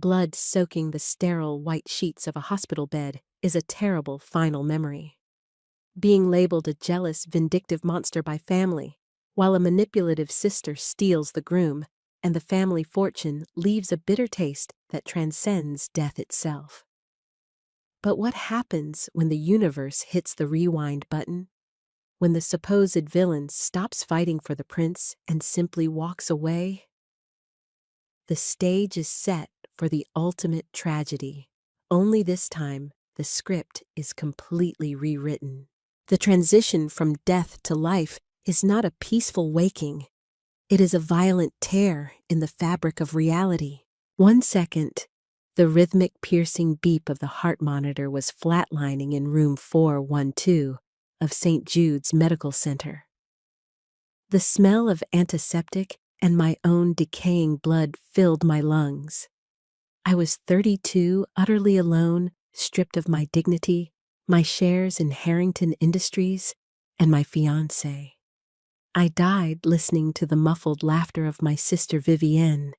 blood soaking the sterile white sheets of a hospital bed is a terrible final memory. Being labeled a jealous, vindictive monster by family, while a manipulative sister steals the groom, and the family fortune leaves a bitter taste that transcends death itself. But what happens when the universe hits the rewind button? When the supposed villain stops fighting for the prince and simply walks away? The stage is set for the ultimate tragedy. Only this time, the script is completely rewritten. The transition from death to life is not a peaceful waking. It is a violent tear in the fabric of reality. 1 second, the rhythmic piercing beep of the heart monitor was flatlining in room 412 of St. Jude's Medical Center. The smell of antiseptic and my own decaying blood filled my lungs. I was 32, utterly alone, stripped of my dignity, my shares in Harrington Industries, and my fiancé. I died listening to the muffled laughter of my sister Vivienne,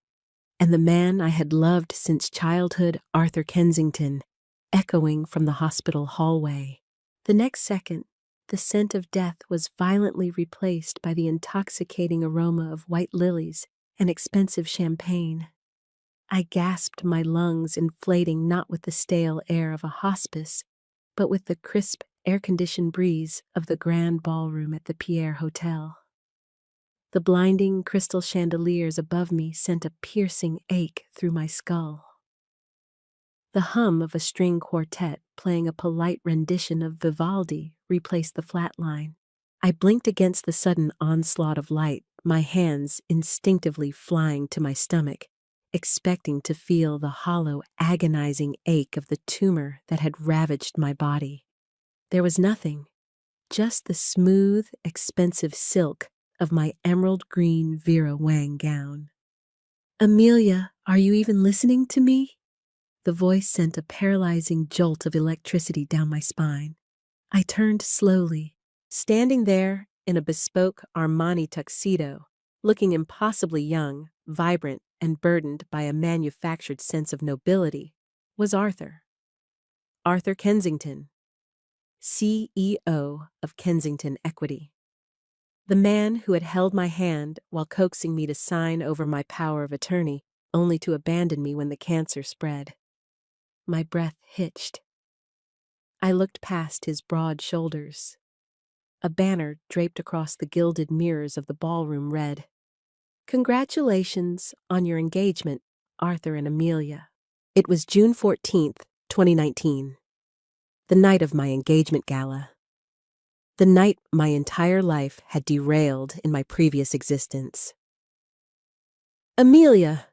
and the man I had loved since childhood, Arthur Kensington, echoing from the hospital hallway. The next second, the scent of death was violently replaced by the intoxicating aroma of white lilies and expensive champagne. I gasped, my lungs inflating not with the stale air of a hospice, but with the crisp, air-conditioned breeze of the grand ballroom at the Pierre Hotel. The blinding crystal chandeliers above me sent a piercing ache through my skull. The hum of a string quartet playing a polite rendition of Vivaldi replaced the flat line. I blinked against the sudden onslaught of light, my hands instinctively flying to my stomach, expecting to feel the hollow, agonizing ache of the tumor that had ravaged my body. There was nothing, just the smooth, expensive silk of my emerald green Vera Wang gown. "Amelia, are you even listening to me?" The voice sent a paralyzing jolt of electricity down my spine. I turned slowly, standing there in a bespoke Armani tuxedo, looking impossibly young, vibrant, and burdened by a manufactured sense of nobility, was Arthur. Arthur Kensington, CEO of Kensington Equity. The man who had held my hand while coaxing me to sign over my power of attorney, only to abandon me when the cancer spread. My breath hitched. I looked past his broad shoulders. A banner draped across the gilded mirrors of the ballroom read, "Congratulations on your engagement, Arthur and Amelia." It was June 14th, 2019. The night of my engagement gala. The night my entire life had derailed in my previous existence. "Amelia!"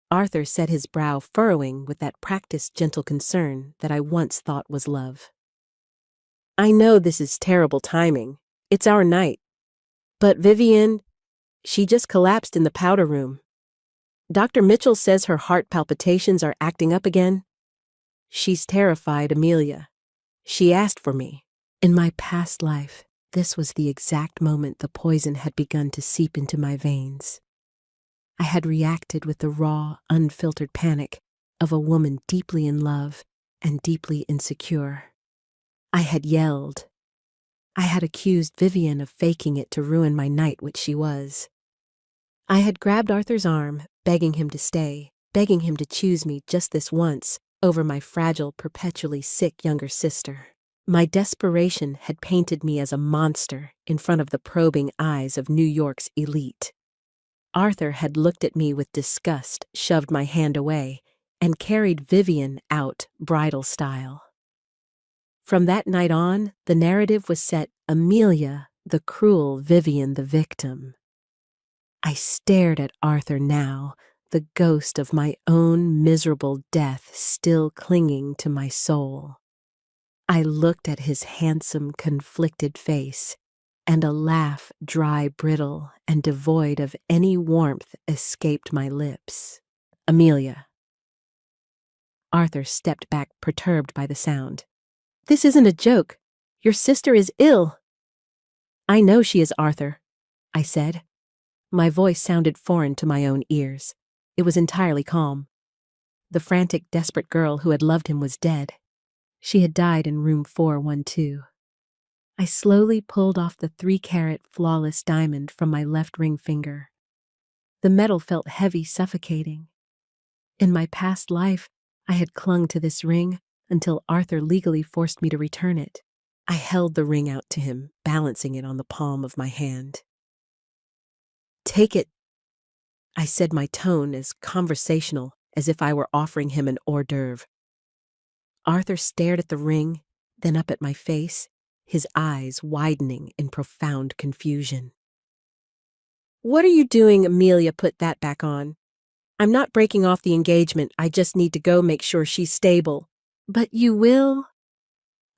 Arthur set his brow furrowing with that practiced gentle concern that I once thought was love. "I know this is terrible timing. It's our night. But Vivienne, she just collapsed in the powder room. Dr. Mitchell says her heart palpitations are acting up again. She's terrified, Amelia. She asked for me." In my past life, this was the exact moment the poison had begun to seep into my veins. I had reacted with the raw, unfiltered panic of a woman deeply in love and deeply insecure. I had yelled. I had accused Vivienne of faking it to ruin my night, which she was. I had grabbed Arthur's arm, begging him to stay, begging him to choose me just this once over my fragile, perpetually sick younger sister. My desperation had painted me as a monster in front of the probing eyes of New York's elite. Arthur had looked at me with disgust, shoved my hand away, and carried Vivienne out bridal style. From that night on, the narrative was set Amelia, the cruel, Vivienne, the victim. I stared at Arthur now, the ghost of my own miserable death still clinging to my soul. I looked at his handsome, conflicted face, and a laugh, dry, brittle, and devoid of any warmth, escaped my lips. "Amelia." Arthur stepped back, perturbed by the sound. "This isn't a joke. Your sister is ill." "I know she is, Arthur," I said. My voice sounded foreign to my own ears. It was entirely calm. The frantic, desperate girl who had loved him was dead. She had died in room 412. I slowly pulled off the 3-carat flawless diamond from my left ring finger. The metal felt heavy, suffocating. In my past life, I had clung to this ring until Arthur legally forced me to return it. I held the ring out to him, balancing it on the palm of my hand. "Take it," I said, my tone as conversational as if I were offering him an hors d'oeuvre. Arthur stared at the ring, then up at my face, his eyes widening in profound confusion. "What are you doing, Amelia? Put that back on. I'm not breaking off the engagement. I just need to go make sure she's stable." "But you will,"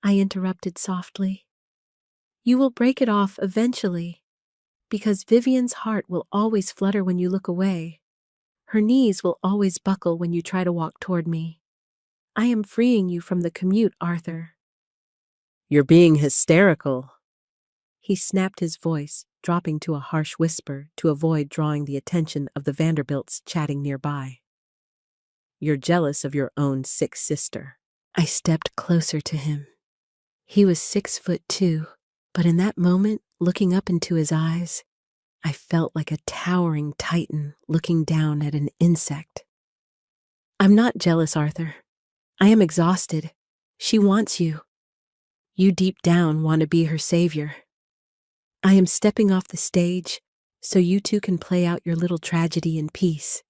I interrupted softly. "You will break it off eventually, because Vivian's heart will always flutter when you look away. Her knees will always buckle when you try to walk toward me. I am freeing you from the commute, Arthur." "You're being hysterical." He snapped his voice, dropping to a harsh whisper to avoid drawing the attention of the Vanderbilts chatting nearby. "You're jealous of your own sick sister." I stepped closer to him. He was 6'2", but in that moment, looking up into his eyes, I felt like a towering titan looking down at an insect. "I'm not jealous, Arthur. I am exhausted. She wants you. You deep down want to be her savior. I am stepping off the stage so you two can play out your little tragedy in peace."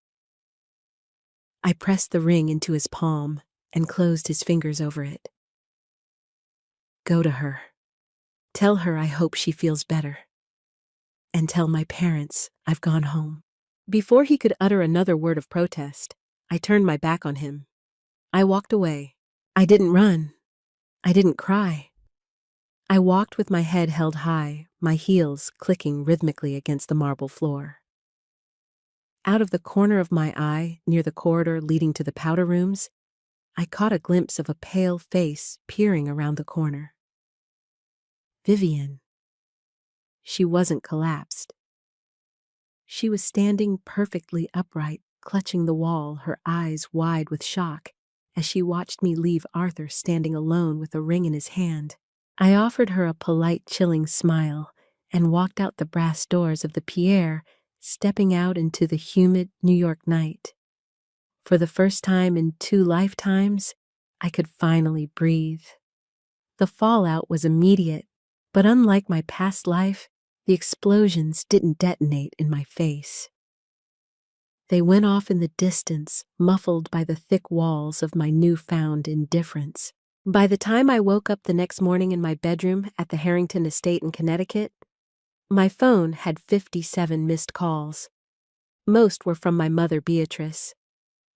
I pressed the ring into his palm and closed his fingers over it. "Go to her. Tell her I hope she feels better. And tell my parents I've gone home." Before he could utter another word of protest, I turned my back on him. I walked away. I didn't run. I didn't cry. I walked with my head held high, my heels clicking rhythmically against the marble floor. Out of the corner of my eye, near the corridor leading to the powder rooms, I caught a glimpse of a pale face peering around the corner. Vivian. She wasn't collapsed. She was standing perfectly upright, clutching the wall, her eyes wide with shock, as she watched me leave Arthur standing alone with a ring in his hand. I offered her a polite, chilling smile and walked out the brass doors of the Pierre, stepping out into the humid New York night. For the first time in 2 lifetimes, I could finally breathe. The fallout was immediate, but unlike my past life, the explosions didn't detonate in my face. They went off in the distance, muffled by the thick walls of my newfound indifference. By the time I woke up the next morning in my bedroom at the Harrington estate in Connecticut, my phone had 57 missed calls. Most were from my mother, Beatrice.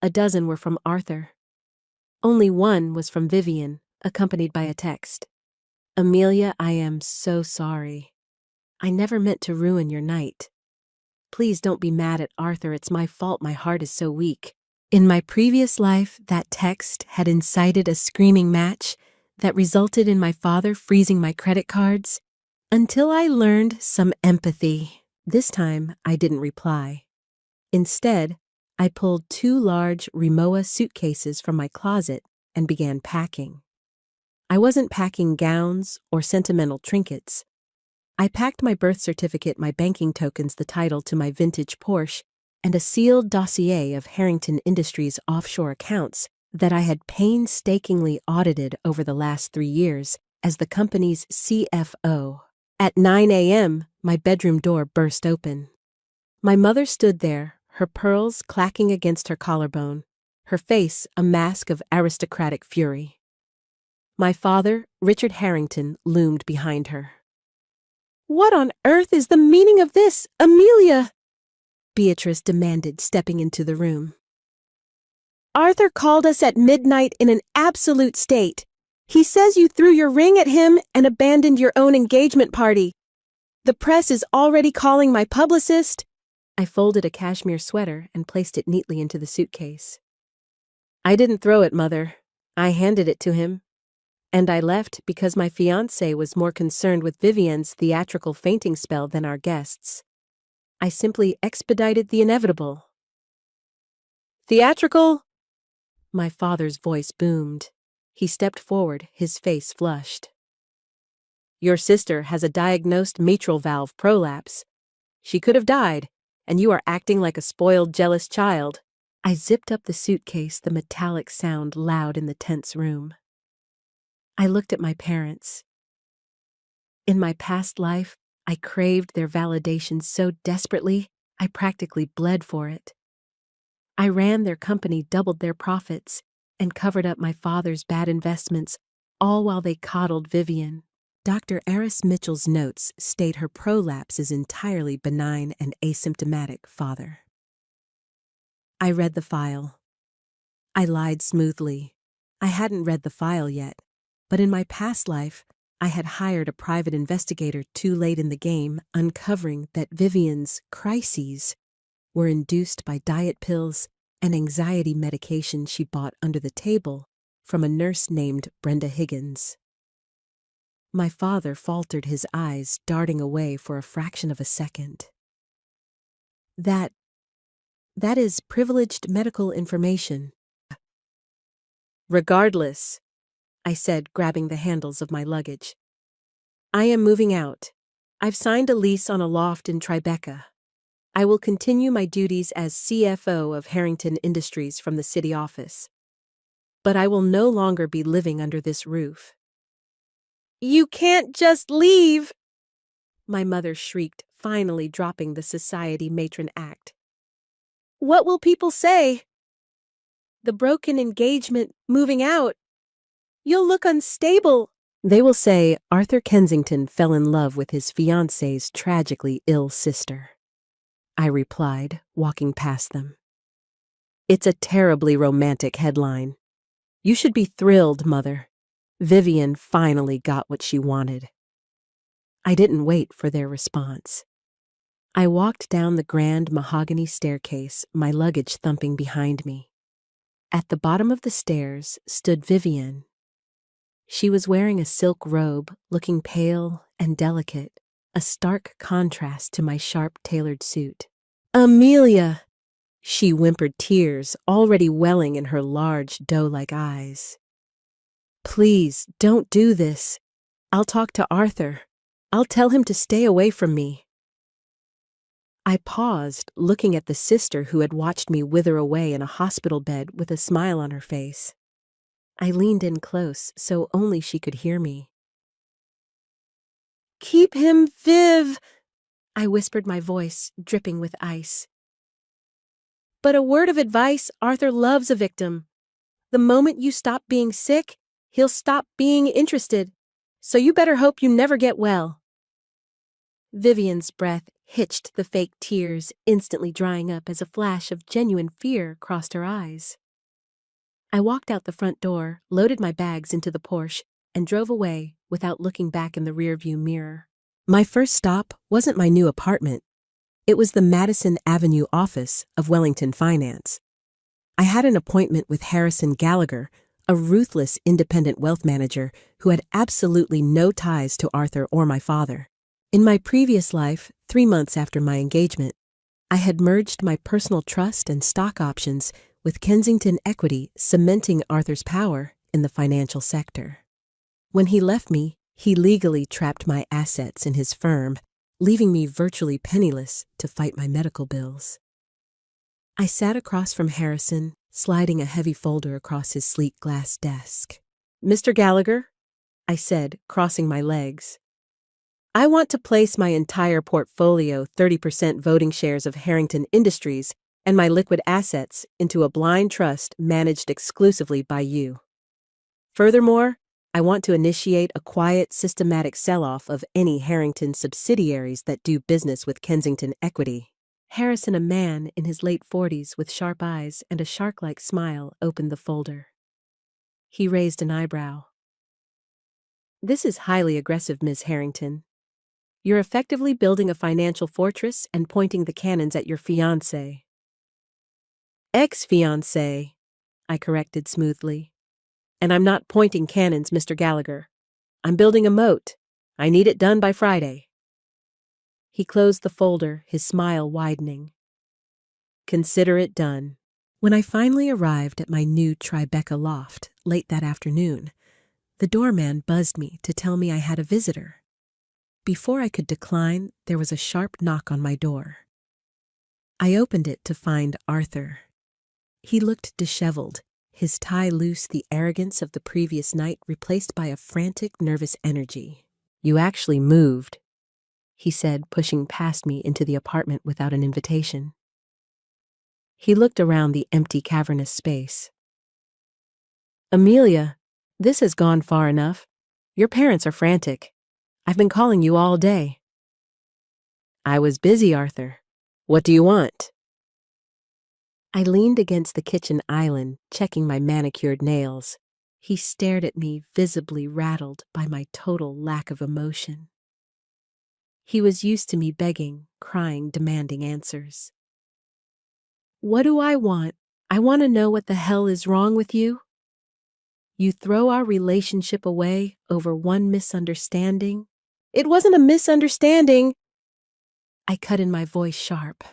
A dozen were from Arthur. Only one was from Vivian, accompanied by a text. "Amelia, I am so sorry. I never meant to ruin your night. Please don't be mad at Arthur. It's my fault my heart is so weak." In my previous life, that text had incited a screaming match that resulted in my father freezing my credit cards until I learned some empathy. This time, I didn't reply. Instead, I pulled 2 large Rimowa suitcases from my closet and began packing. I wasn't packing gowns or sentimental trinkets. I packed my birth certificate, my banking tokens, the title to my vintage Porsche, and a sealed dossier of Harrington Industries offshore accounts that I had painstakingly audited over the last 3 years as the company's CFO. At 9 a.m., my bedroom door burst open. My mother stood there, her pearls clacking against her collarbone, her face a mask of aristocratic fury. My father, Richard Harrington, loomed behind her. "What on earth is the meaning of this, Amelia?" Beatrice demanded, stepping into the room. "Arthur called us at midnight in an absolute state. He says you threw your ring at him and abandoned your own engagement party. The press is already calling my publicist." I folded a cashmere sweater and placed it neatly into the suitcase. "I didn't throw it, Mother. I handed it to him. And I left because my fiancé was more concerned with Vivian's theatrical fainting spell than our guests. I simply expedited the inevitable." "Theatrical?" My father's voice boomed. He stepped forward, his face flushed. Your sister has a diagnosed mitral valve prolapse. She could have died, and you are acting like a spoiled, jealous child. I zipped up the suitcase, the metallic sound loud in the tense room. I looked at my parents. In my past life, I craved their validation so desperately, I practically bled for it. I ran their company, doubled their profits, and covered up my father's bad investments, all while they coddled Vivian. Dr. Eris Mitchell's notes state her prolapse is entirely benign and asymptomatic, father. I read the file. I lied smoothly. I hadn't read the file yet, but in my past life, I had hired a private investigator too late in the game, uncovering that Vivian's crises were induced by diet pills and anxiety medication she bought under the table from a nurse named Brenda Higgins. My father faltered, his eyes darting away for a fraction of a second. That is privileged medical information. Regardless, I said, grabbing the handles of my luggage. I am moving out. I've signed a lease on a loft in Tribeca. I will continue my duties as CFO of Harrington Industries from the city office. But I will no longer be living under this roof. You can't just leave! My mother shrieked, finally dropping the society matron act. What will people say? The broken engagement, moving out. You'll look unstable. They will say Arthur Kensington fell in love with his fiancée's tragically ill sister. I replied, walking past them. It's a terribly romantic headline. You should be thrilled, Mother. Vivian finally got what she wanted. I didn't wait for their response. I walked down the grand mahogany staircase, my luggage thumping behind me. At the bottom of the stairs stood Vivian. She was wearing a silk robe, looking pale and delicate, a stark contrast to my sharp-tailored suit. Amelia! She whimpered, tears already welling in her large, doe-like eyes. Please, don't do this. I'll talk to Arthur. I'll tell him to stay away from me. I paused, looking at the sister who had watched me wither away in a hospital bed with a smile on her face. I leaned in close so only she could hear me. Keep him, Viv! I whispered, my voice dripping with ice. But a word of advice, Arthur loves a victim. The moment you stop being sick, he'll stop being interested. So you better hope you never get well. Vivian's breath hitched, the fake tears instantly drying up as a flash of genuine fear crossed her eyes. I walked out the front door, loaded my bags into the Porsche, and drove away without looking back in the rearview mirror. My first stop wasn't my new apartment. It was the Madison Avenue office of Wellington Finance. I had an appointment with Harrison Gallagher, a ruthless independent wealth manager who had absolutely no ties to Arthur or my father. In my previous life, 3 months after my engagement, I had merged my personal trust and stock options with Kensington Equity, cementing Arthur's power in the financial sector. When he left me, he legally trapped my assets in his firm, leaving me virtually penniless to fight my medical bills. I sat across from Harrison, sliding a heavy folder across his sleek glass desk. Mr. Gallagher, I said, crossing my legs. I want to place my entire portfolio, 30% voting shares of Harrington Industries, and my liquid assets into a blind trust managed exclusively by you. Furthermore, I want to initiate a quiet, systematic sell-off of any Harrington subsidiaries that do business with Kensington Equity. Harrison, a man in his late 40s with sharp eyes and a shark-like smile, opened the folder. He raised an eyebrow. This is highly aggressive, Ms. Harrington. You're effectively building a financial fortress and pointing the cannons at your fiancé. Ex-fiancé, I corrected smoothly. And I'm not pointing cannons, Mr. Gallagher. I'm building a moat. I need it done by Friday. He closed the folder, his smile widening. Consider it done. When I finally arrived at my new Tribeca loft late that afternoon, the doorman buzzed me to tell me I had a visitor. Before I could decline, there was a sharp knock on my door. I opened it to find Arthur. He looked disheveled, his tie loose, the arrogance of the previous night replaced by a frantic, nervous energy. "You actually moved," he said, pushing past me into the apartment without an invitation. He looked around the empty, cavernous space. "Amelia, this has gone far enough. Your parents are frantic. I've been calling you all day." "I was busy, Arthur. What do you want?" I leaned against the kitchen island, checking my manicured nails. He stared at me, visibly rattled by my total lack of emotion. He was used to me begging, crying, demanding answers. "What do I want? I want to know what the hell is wrong with you? You throw our relationship away over one misunderstanding?" "It wasn't a misunderstanding," I cut in, my voice sharp.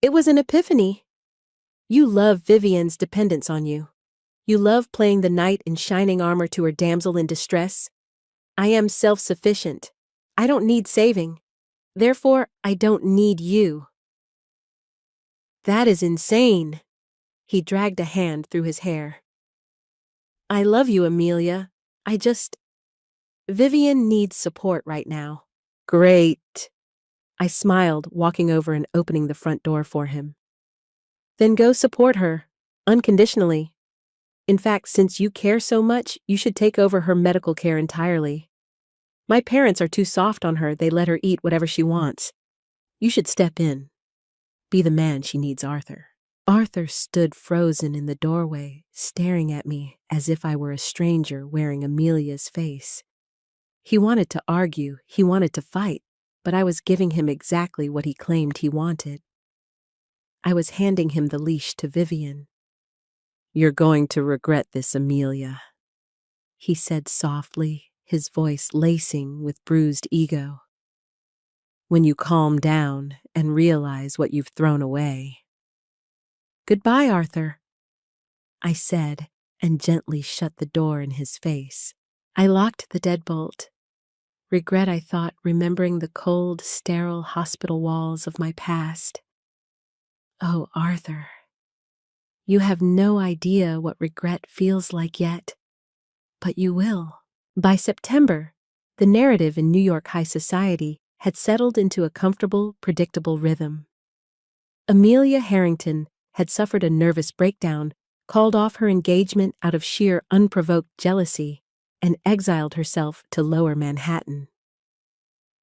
"It was an epiphany. You love Vivian's dependence on you. You love playing the knight in shining armor to her damsel in distress. I am self-sufficient. I don't need saving. Therefore, I don't need you." "That is insane." He dragged a hand through his hair. "I love you, Amelia. Vivian needs support right now." "Great." I smiled, walking over and opening the front door for him. "Then go support her, unconditionally. In fact, since you care so much, you should take over her medical care entirely. My parents are too soft on her, they let her eat whatever she wants. You should step in. Be the man she needs, Arthur." Arthur stood frozen in the doorway, staring at me as if I were a stranger wearing Amelia's face. He wanted to argue, he wanted to fight, but I was giving him exactly what he claimed he wanted. I was handing him the leash to Vivian. "You're going to regret this, Amelia," he said softly, his voice lacing with bruised ego. "When you calm down and realize what you've thrown away." "Goodbye, Arthur," I said, and gently shut the door in his face. I locked the deadbolt. Regret, I thought, remembering the cold, sterile hospital walls of my past. Oh, Arthur, you have no idea what regret feels like yet, but you will. By September, the narrative in New York high society had settled into a comfortable, predictable rhythm. Amelia Harrington had suffered a nervous breakdown, called off her engagement out of sheer unprovoked jealousy, and exiled herself to Lower Manhattan.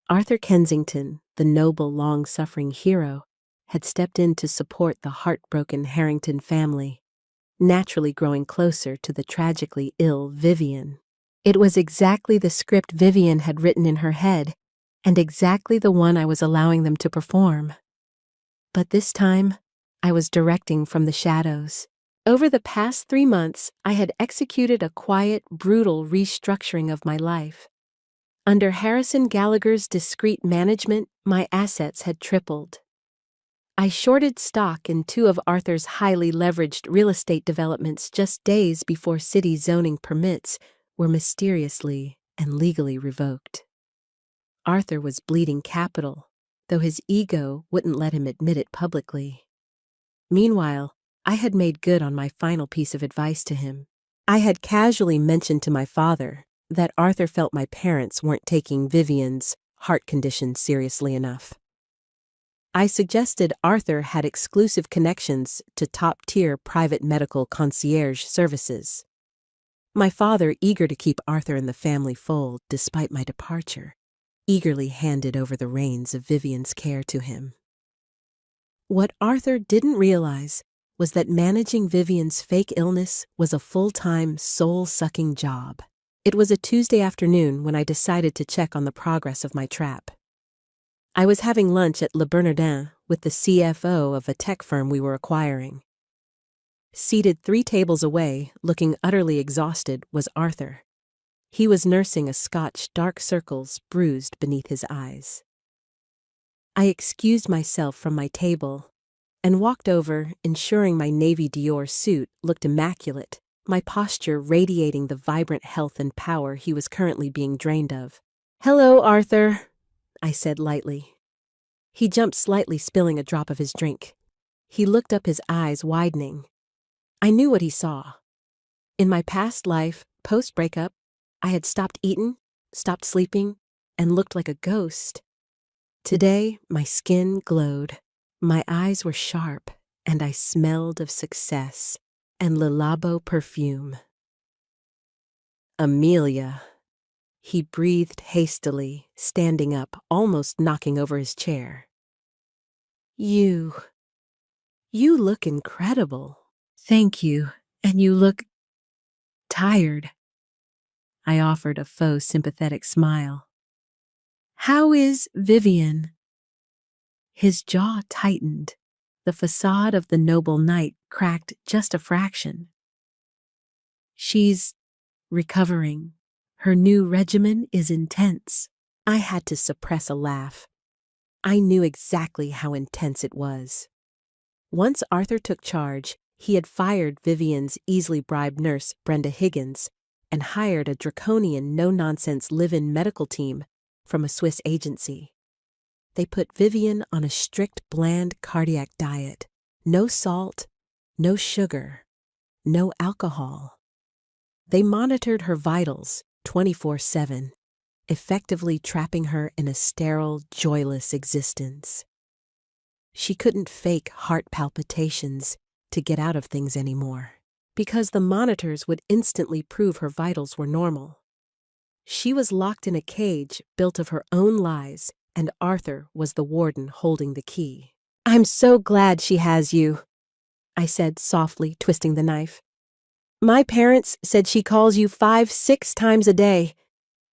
Arthur Kensington, the noble, long-suffering hero, had stepped in to support the heartbroken Harrington family, naturally growing closer to the tragically ill Vivian. It was exactly the script Vivian had written in her head, and exactly the one I was allowing them to perform. But this time, I was directing from the shadows. Over the past 3 months, I had executed a quiet, brutal restructuring of my life. Under Harrison Gallagher's discreet management, my assets had tripled. I shorted stock in 2 of Arthur's highly leveraged real estate developments just days before city zoning permits were mysteriously and legally revoked. Arthur was bleeding capital, though his ego wouldn't let him admit it publicly. Meanwhile, I had made good on my final piece of advice to him. I had casually mentioned to my father that Arthur felt my parents weren't taking Vivian's heart condition seriously enough. I suggested Arthur had exclusive connections to top-tier private medical concierge services. My father, eager to keep Arthur in the family fold despite my departure, eagerly handed over the reins of Vivian's care to him. What Arthur didn't realize was that managing Vivian's fake illness was a full-time, soul-sucking job. It was a Tuesday afternoon when I decided to check on the progress of my trap. I was having lunch at Le Bernardin with the CFO of a tech firm we were acquiring. Seated 3 tables away, looking utterly exhausted, was Arthur. He was nursing a scotch, dark circles bruised beneath his eyes. I excused myself from my table and walked over, ensuring my navy Dior suit looked immaculate, my posture radiating the vibrant health and power he was currently being drained of. "Hello, Arthur," I said lightly. He jumped slightly, spilling a drop of his drink. He looked up, his eyes widening. I knew what he saw. In my past life, post-breakup, I had stopped eating, stopped sleeping, and looked like a ghost. Today, my skin glowed, my eyes were sharp, and I smelled of success and Le Labo perfume. "Amelia," he breathed hastily, standing up, almost knocking over his chair. You look incredible." "Thank you, and you look tired." I offered a faux sympathetic smile. "How is Vivian?" His jaw tightened. The facade of the noble knight cracked just a fraction. "She's recovering. Her new regimen is intense." I had to suppress a laugh. I knew exactly how intense it was. Once Arthur took charge, he had fired Vivian's easily bribed nurse, Brenda Higgins, and hired a draconian, no-nonsense live-in medical team from a Swiss agency. They put Vivian on a strict, bland cardiac diet. No salt, no sugar, no alcohol. They monitored her vitals 24/7, effectively trapping her in a sterile, joyless existence. She couldn't fake heart palpitations to get out of things anymore, because the monitors would instantly prove her vitals were normal. She was locked in a cage built of her own lies, and Arthur was the warden holding the key. "I'm so glad she has you," I said softly, twisting the knife. "My parents said she calls you 5-6 times a day.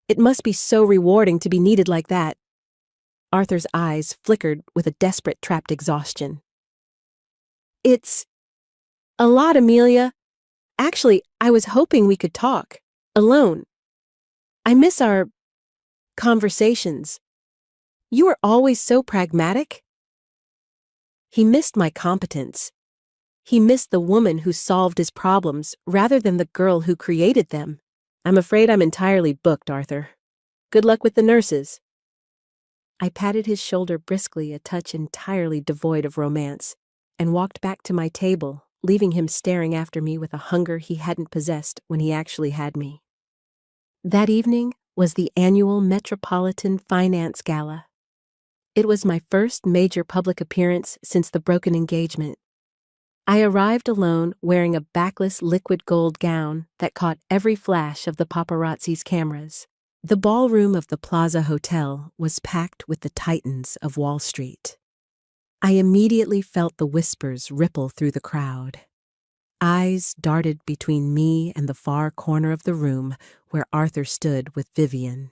It must be so rewarding to be needed like that." Arthur's eyes flickered with a desperate, trapped exhaustion. "It's a lot, Amelia. Actually, I was hoping we could talk, alone. I miss our conversations. You are always so pragmatic." He missed my competence. He missed the woman who solved his problems rather than the girl who created them. "I'm afraid I'm entirely booked, Arthur. Good luck with the nurses." I patted his shoulder briskly, a touch entirely devoid of romance, and walked back to my table, leaving him staring after me with a hunger he hadn't possessed when he actually had me. That evening was the annual Metropolitan Finance Gala. It was my first major public appearance since the broken engagement. I arrived alone, wearing a backless liquid gold gown that caught every flash of the paparazzi's cameras. The ballroom of the Plaza Hotel was packed with the titans of Wall Street. I immediately felt the whispers ripple through the crowd. Eyes darted between me and the far corner of the room where Arthur stood with Vivian.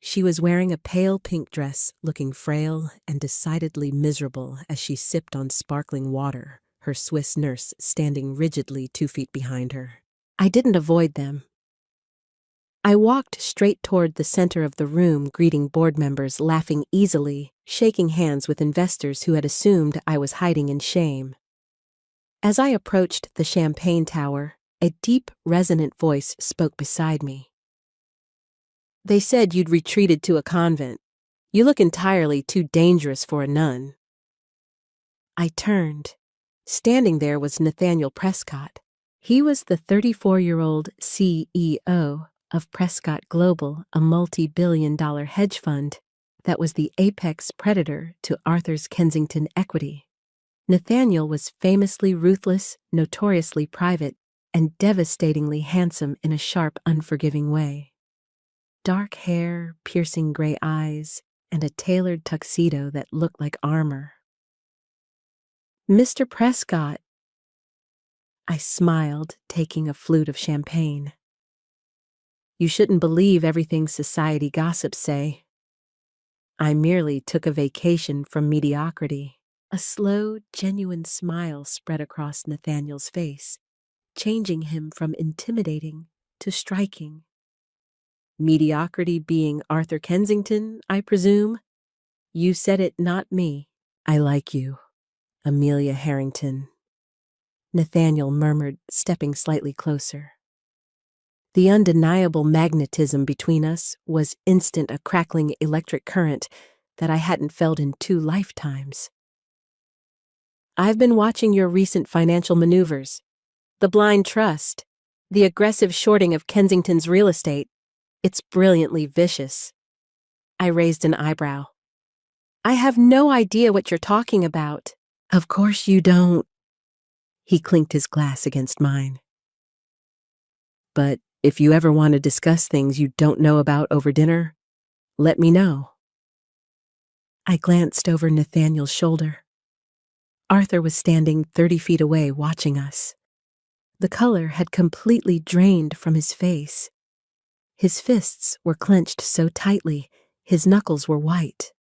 She was wearing a pale pink dress, looking frail and decidedly miserable as she sipped on sparkling water, her Swiss nurse standing rigidly 2 feet behind her. I didn't avoid them. I walked straight toward the center of the room, greeting board members, laughing easily, shaking hands with investors who had assumed I was hiding in shame. As I approached the champagne tower, a deep, resonant voice spoke beside me. "They said you'd retreated to a convent. You look entirely too dangerous for a nun." I turned. Standing there was Nathaniel Prescott. He was the 34-year-old CEO of Prescott Global, a multi-billion-dollar hedge fund that was the apex predator to Arthur's Kensington equity. Nathaniel was famously ruthless, notoriously private, and devastatingly handsome in a sharp, unforgiving way. Dark hair, piercing gray eyes, and a tailored tuxedo that looked like armor. "Mr. Prescott," I smiled, taking a flute of champagne. "You shouldn't believe everything society gossips say. I merely took a vacation from mediocrity." A slow, genuine smile spread across Nathaniel's face, changing him from intimidating to striking. "Mediocrity being Arthur Kensington, I presume? You said it, not me. I like you. Amelia Harrington," Nathaniel murmured, stepping slightly closer. The undeniable magnetism between us was instant, a crackling electric current that I hadn't felt in 2 lifetimes. "I've been watching your recent financial maneuvers. The blind trust, the aggressive shorting of Kensington's real estate. It's brilliantly vicious." I raised an eyebrow. "I have no idea what you're talking about." "Of course you don't." He clinked his glass against mine. "But if you ever want to discuss things you don't know about over dinner, let me know." I glanced over Nathaniel's shoulder. Arthur was standing 30 feet away watching us. The color had completely drained from his face. His fists were clenched so tightly, his knuckles were white.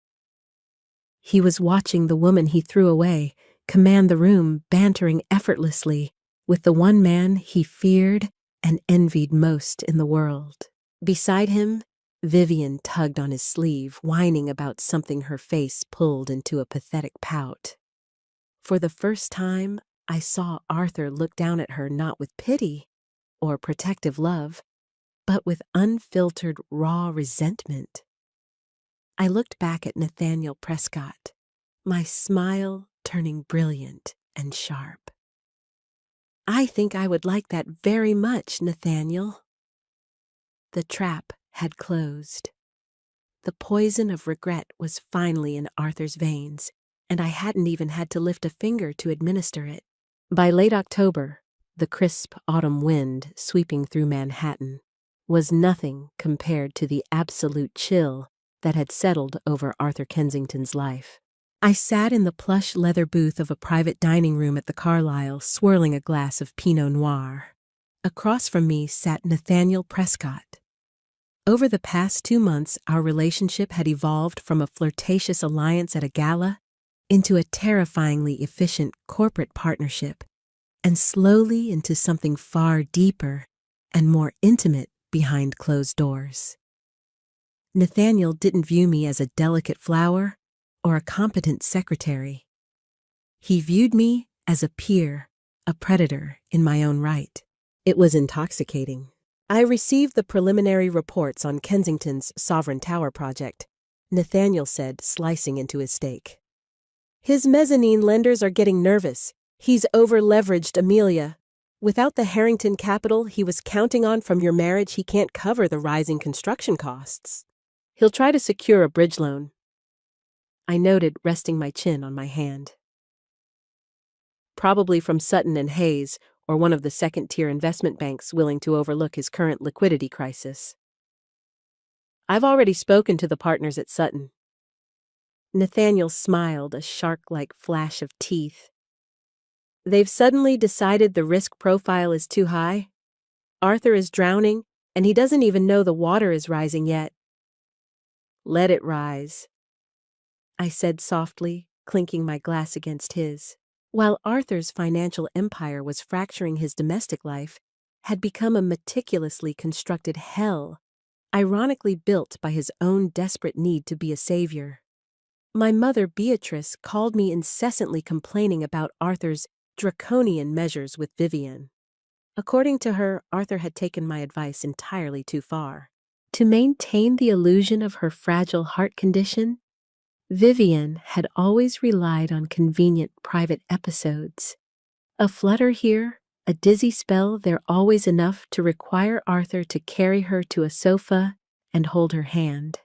He was watching the woman he threw away command the room, bantering effortlessly with the one man he feared and envied most in the world. Beside him, Vivian tugged on his sleeve, whining about something, her face pulled into a pathetic pout. For the first time, I saw Arthur look down at her not with pity or protective love, but with unfiltered, raw resentment. I looked back at Nathaniel Prescott, my smile turning brilliant and sharp. "I think I would like that very much, Nathaniel." The trap had closed. The poison of regret was finally in Arthur's veins, and I hadn't even had to lift a finger to administer it. By late October, the crisp autumn wind sweeping through Manhattan was nothing compared to the absolute chill that had settled over Arthur Kensington's life. I sat in the plush leather booth of a private dining room at the Carlyle, swirling a glass of Pinot Noir. Across from me sat Nathaniel Prescott. Over the past 2 months, our relationship had evolved from a flirtatious alliance at a gala into a terrifyingly efficient corporate partnership, and slowly into something far deeper and more intimate behind closed doors. Nathaniel didn't view me as a delicate flower or a competent secretary. He viewed me as a peer, a predator in my own right. It was intoxicating. I received the preliminary reports on Kensington's Sovereign Tower project, Nathaniel said, slicing into his steak. "His mezzanine lenders are getting nervous. He's over-leveraged Amelia. Without the Harrington capital he was counting on from your marriage, he can't cover the rising construction costs. He'll try to secure a bridge loan." I noted, resting my chin on my hand. "Probably from Sutton and Hayes, or one of the second-tier investment banks willing to overlook his current liquidity crisis. I've already spoken to the partners at Sutton." Nathaniel smiled, a shark-like flash of teeth. "They've suddenly decided the risk profile is too high. Arthur is drowning, and he doesn't even know the water is rising yet." "Let it rise," I said softly, clinking my glass against his. While Arthur's financial empire was fracturing his domestic life, had become a meticulously constructed hell, ironically built by his own desperate need to be a savior. My mother, Beatrice, called me incessantly complaining about Arthur's draconian measures with Vivian. According to her, Arthur had taken my advice entirely too far. To maintain the illusion of her fragile heart condition, Vivian had always relied on convenient private episodes. A flutter here, a dizzy spell there, always enough to require Arthur to carry her to a sofa and hold her hand.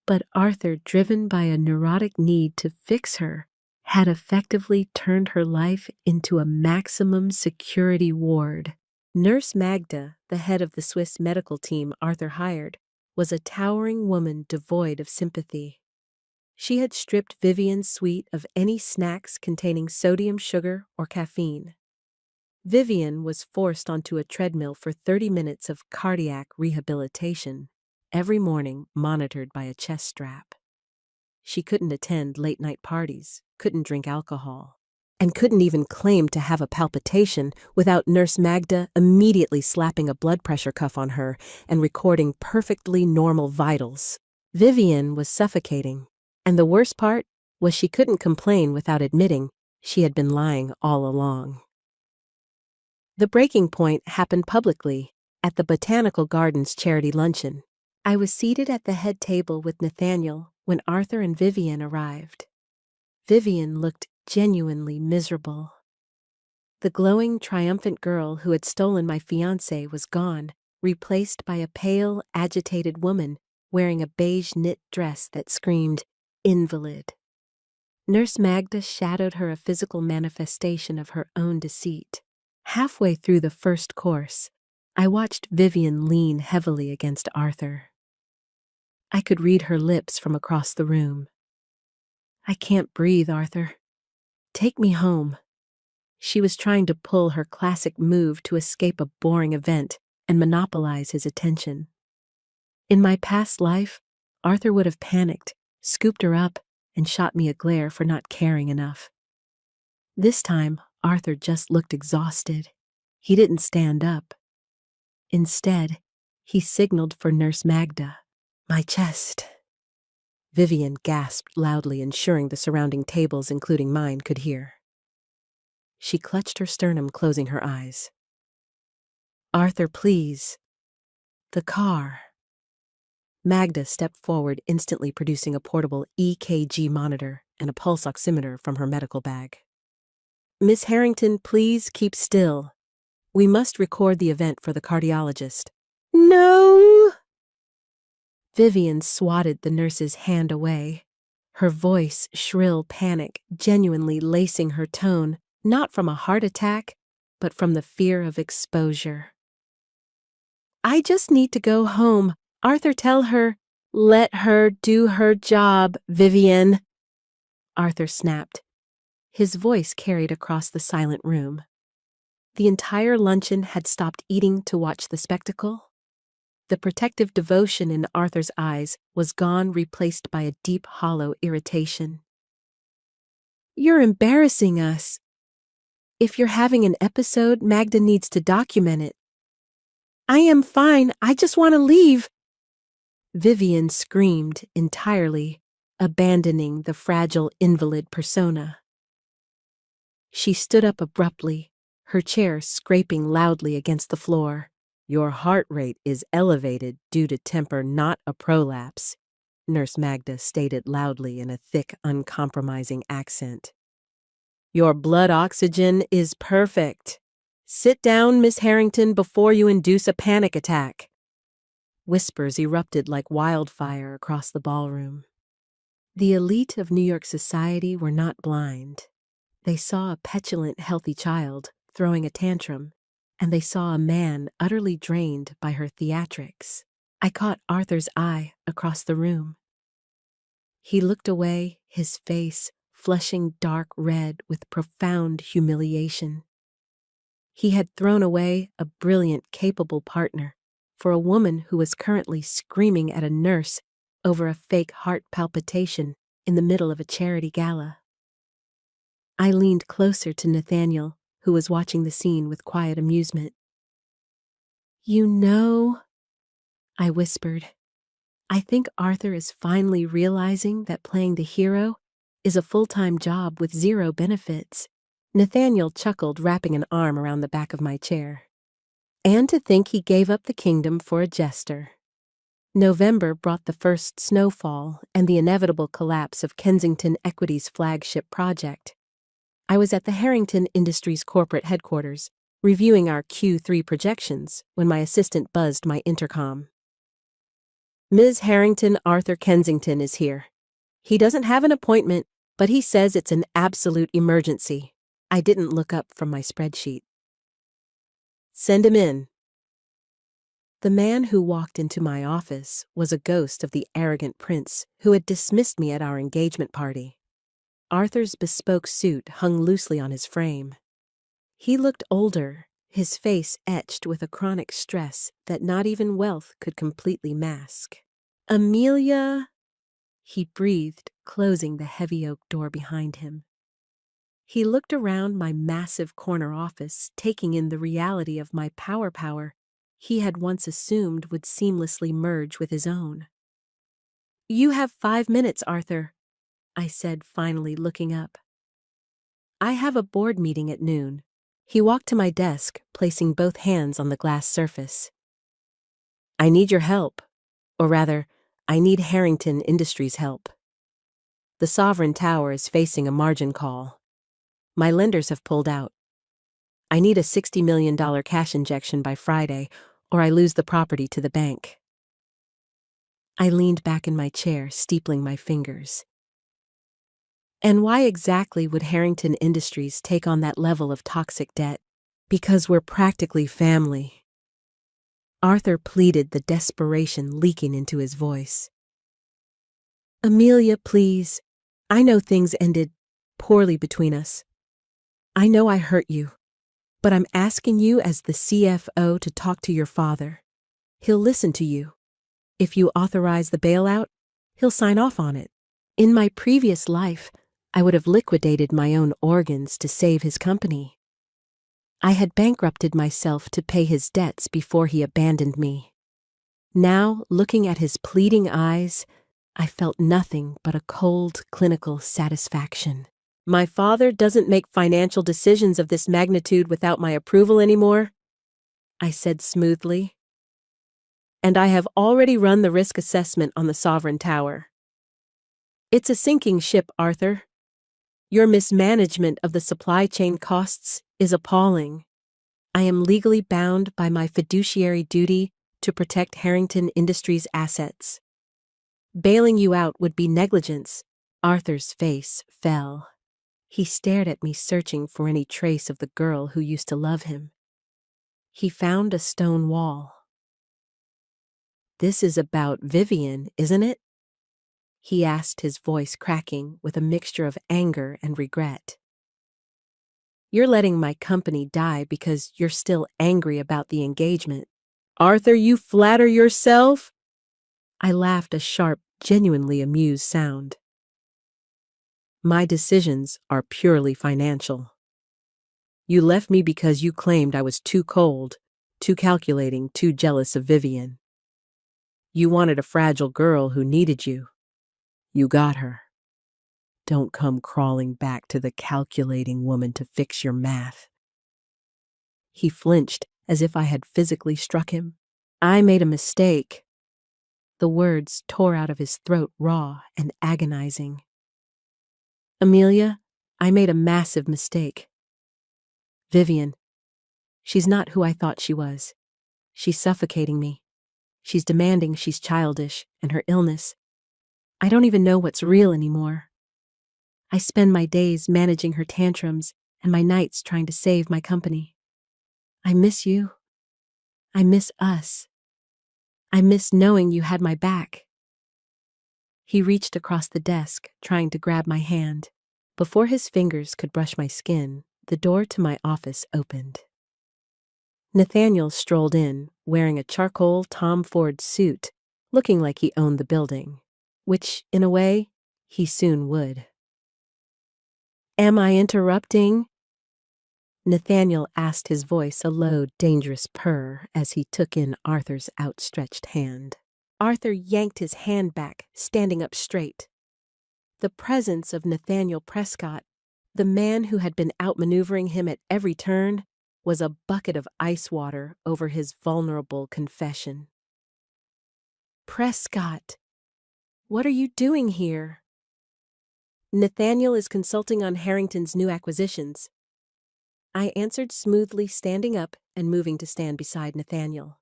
But Arthur, driven by a neurotic need to fix her, had effectively turned her life into a maximum security ward. Nurse Magda, the head of the Swiss medical team Arthur hired, was a towering woman devoid of sympathy. She had stripped Vivian's suite of any snacks containing sodium, sugar, or caffeine. Vivian was forced onto a treadmill for 30 minutes of cardiac rehabilitation, every morning monitored by a chest strap. She couldn't attend late-night parties, couldn't drink alcohol, and couldn't even claim to have a palpitation without Nurse Magda immediately slapping a blood pressure cuff on her and recording perfectly normal vitals. Vivian was suffocating. And the worst part was she couldn't complain without admitting She had been lying all along. The breaking point happened publicly at the Botanical Gardens charity luncheon. I was seated at the head table with Nathaniel when Arthur and Vivian arrived. Vivian looked genuinely miserable. The glowing, triumphant girl who had stolen my fiancé was gone, replaced by a pale, agitated woman wearing a beige knit dress that screamed, "Invalid." Nurse Magda shadowed her a physical manifestation of her own deceit. Halfway through the first course, I watched Vivian lean heavily against Arthur. I could read her lips from across the room. "I can't breathe, Arthur. Take me home." She was trying to pull her classic move to escape a boring event and monopolize his attention. In my past life, Arthur would have panicked, scooped her up, and shot me a glare for not caring enough. This time, Arthur just looked exhausted. He didn't stand up. Instead, he signaled for Nurse Magda. "My chest." Vivian gasped loudly, ensuring the surrounding tables, including mine, could hear. She clutched her sternum, closing her eyes. "Arthur, please. The car." Magda stepped forward, instantly producing a portable EKG monitor and a pulse oximeter from her medical bag. "Miss Harrington, please keep still. We must record the event for the cardiologist." "No!" Vivian swatted the nurse's hand away, her voice shrill panic genuinely lacing her tone, not from a heart attack, but from the fear of exposure. "I just need to go home. Arthur, tell her." "Let her do her job, Vivian," Arthur snapped. His voice carried across the silent room. The entire luncheon had stopped eating to watch the spectacle. The protective devotion in Arthur's eyes was gone, replaced by a deep, hollow irritation. "You're embarrassing us. If you're having an episode, Magda needs to document it." "I am fine. I just want to leave," Vivian screamed entirely, abandoning the fragile invalid persona. She stood up abruptly, her chair scraping loudly against the floor. "Your heart rate is elevated due to temper, not a prolapse," Nurse Magda stated loudly in a thick, uncompromising accent. "Your blood oxygen is perfect. Sit down, Miss Harrington, before you induce a panic attack." Whispers erupted like wildfire across the ballroom. The elite of New York society were not blind. They saw a petulant, healthy child throwing a tantrum, and they saw a man utterly drained by her theatrics. I caught Arthur's eye across the room. He looked away, his face flushing dark red with profound humiliation. He had thrown away a brilliant, capable partner for a woman who was currently screaming at a nurse over a fake heart palpitation in the middle of a charity gala. I leaned closer to Nathaniel, who was watching the scene with quiet amusement. "You know," I whispered, "I think Arthur is finally realizing that playing the hero is a full-time job with zero benefits." Nathaniel chuckled, wrapping an arm around the back of my chair. "And to think he gave up the kingdom for a jester." November brought the first snowfall and the inevitable collapse of Kensington Equity's flagship project. I was at the Harrington Industries corporate headquarters, reviewing our Q3 projections, when my assistant buzzed my intercom. "Ms. Harrington, Arthur Kensington is here. He doesn't have an appointment, but he says it's an absolute emergency." I didn't look up from my spreadsheet. "Send him in." The man who walked into my office was a ghost of the arrogant prince who had dismissed me at our engagement party. Arthur's bespoke suit hung loosely on his frame. He looked older, his face etched with a chronic stress that not even wealth could completely mask. "Amelia," he breathed, closing the heavy oak door behind him. He looked around my massive corner office, taking in the reality of my power he had once assumed would seamlessly merge with his own. "You have 5 minutes, Arthur," I said, finally looking up. I have a board meeting at noon. He walked to my desk, placing both hands on the glass surface. I need your help. Or rather, I need Harrington Industries' help. The Sovereign Tower is facing a margin call. My lenders have pulled out. I need a $60 million cash injection by Friday, or I lose the property to the bank. I leaned back in my chair, steepling my fingers. And why exactly would Harrington Industries take on that level of toxic debt? Because we're practically family. Arthur pleaded, the desperation leaking into his voice. Amelia, please. I know things ended poorly between us. I know I hurt you, but I'm asking you as the CFO to talk to your father. He'll listen to you. If you authorize the bailout, he'll sign off on it. In my previous life, I would have liquidated my own organs to save his company. I had bankrupted myself to pay his debts before he abandoned me. Now, looking at his pleading eyes, I felt nothing but a cold, clinical satisfaction. My father doesn't make financial decisions of this magnitude without my approval anymore, I said smoothly. And I have already run the risk assessment on the Sovereign Tower. It's a sinking ship, Arthur. Your mismanagement of the supply chain costs is appalling. I am legally bound by my fiduciary duty to protect Harrington Industries' assets. Bailing you out would be negligence. Arthur's face fell. He stared at me, searching for any trace of the girl who used to love him. He found a stone wall. This is about Vivian, isn't it? He asked, his voice cracking with a mixture of anger and regret. You're letting my company die because you're still angry about the engagement. Arthur, you flatter yourself? I laughed, a sharp, genuinely amused sound. My decisions are purely financial. You left me because you claimed I was too cold, too calculating, too jealous of Vivian. You wanted a fragile girl who needed you. You got her. Don't come crawling back to the calculating woman to fix your math. He flinched as if I had physically struck him. I made a mistake. The words tore out of his throat, raw and agonizing. Amelia, I made a massive mistake. Vivian, she's not who I thought she was. She's suffocating me. She's demanding, she's childish, and her illness. I don't even know what's real anymore. I spend my days managing her tantrums and my nights trying to save my company. I miss you. I miss us. I miss knowing you had my back. He reached across the desk, trying to grab my hand. Before his fingers could brush my skin, the door to my office opened. Nathaniel strolled in, wearing a charcoal Tom Ford suit, looking like he owned the building, which, in a way, he soon would. Am I interrupting? Nathaniel asked, his voice a low, dangerous purr as he took in Arthur's outstretched hand. Arthur yanked his hand back, standing up straight. The presence of Nathaniel Prescott, the man who had been outmaneuvering him at every turn, was a bucket of ice water over his vulnerable confession. Prescott, what are you doing here? Nathaniel is consulting on Harrington's new acquisitions. I answered smoothly, standing up and moving to stand beside Nathaniel.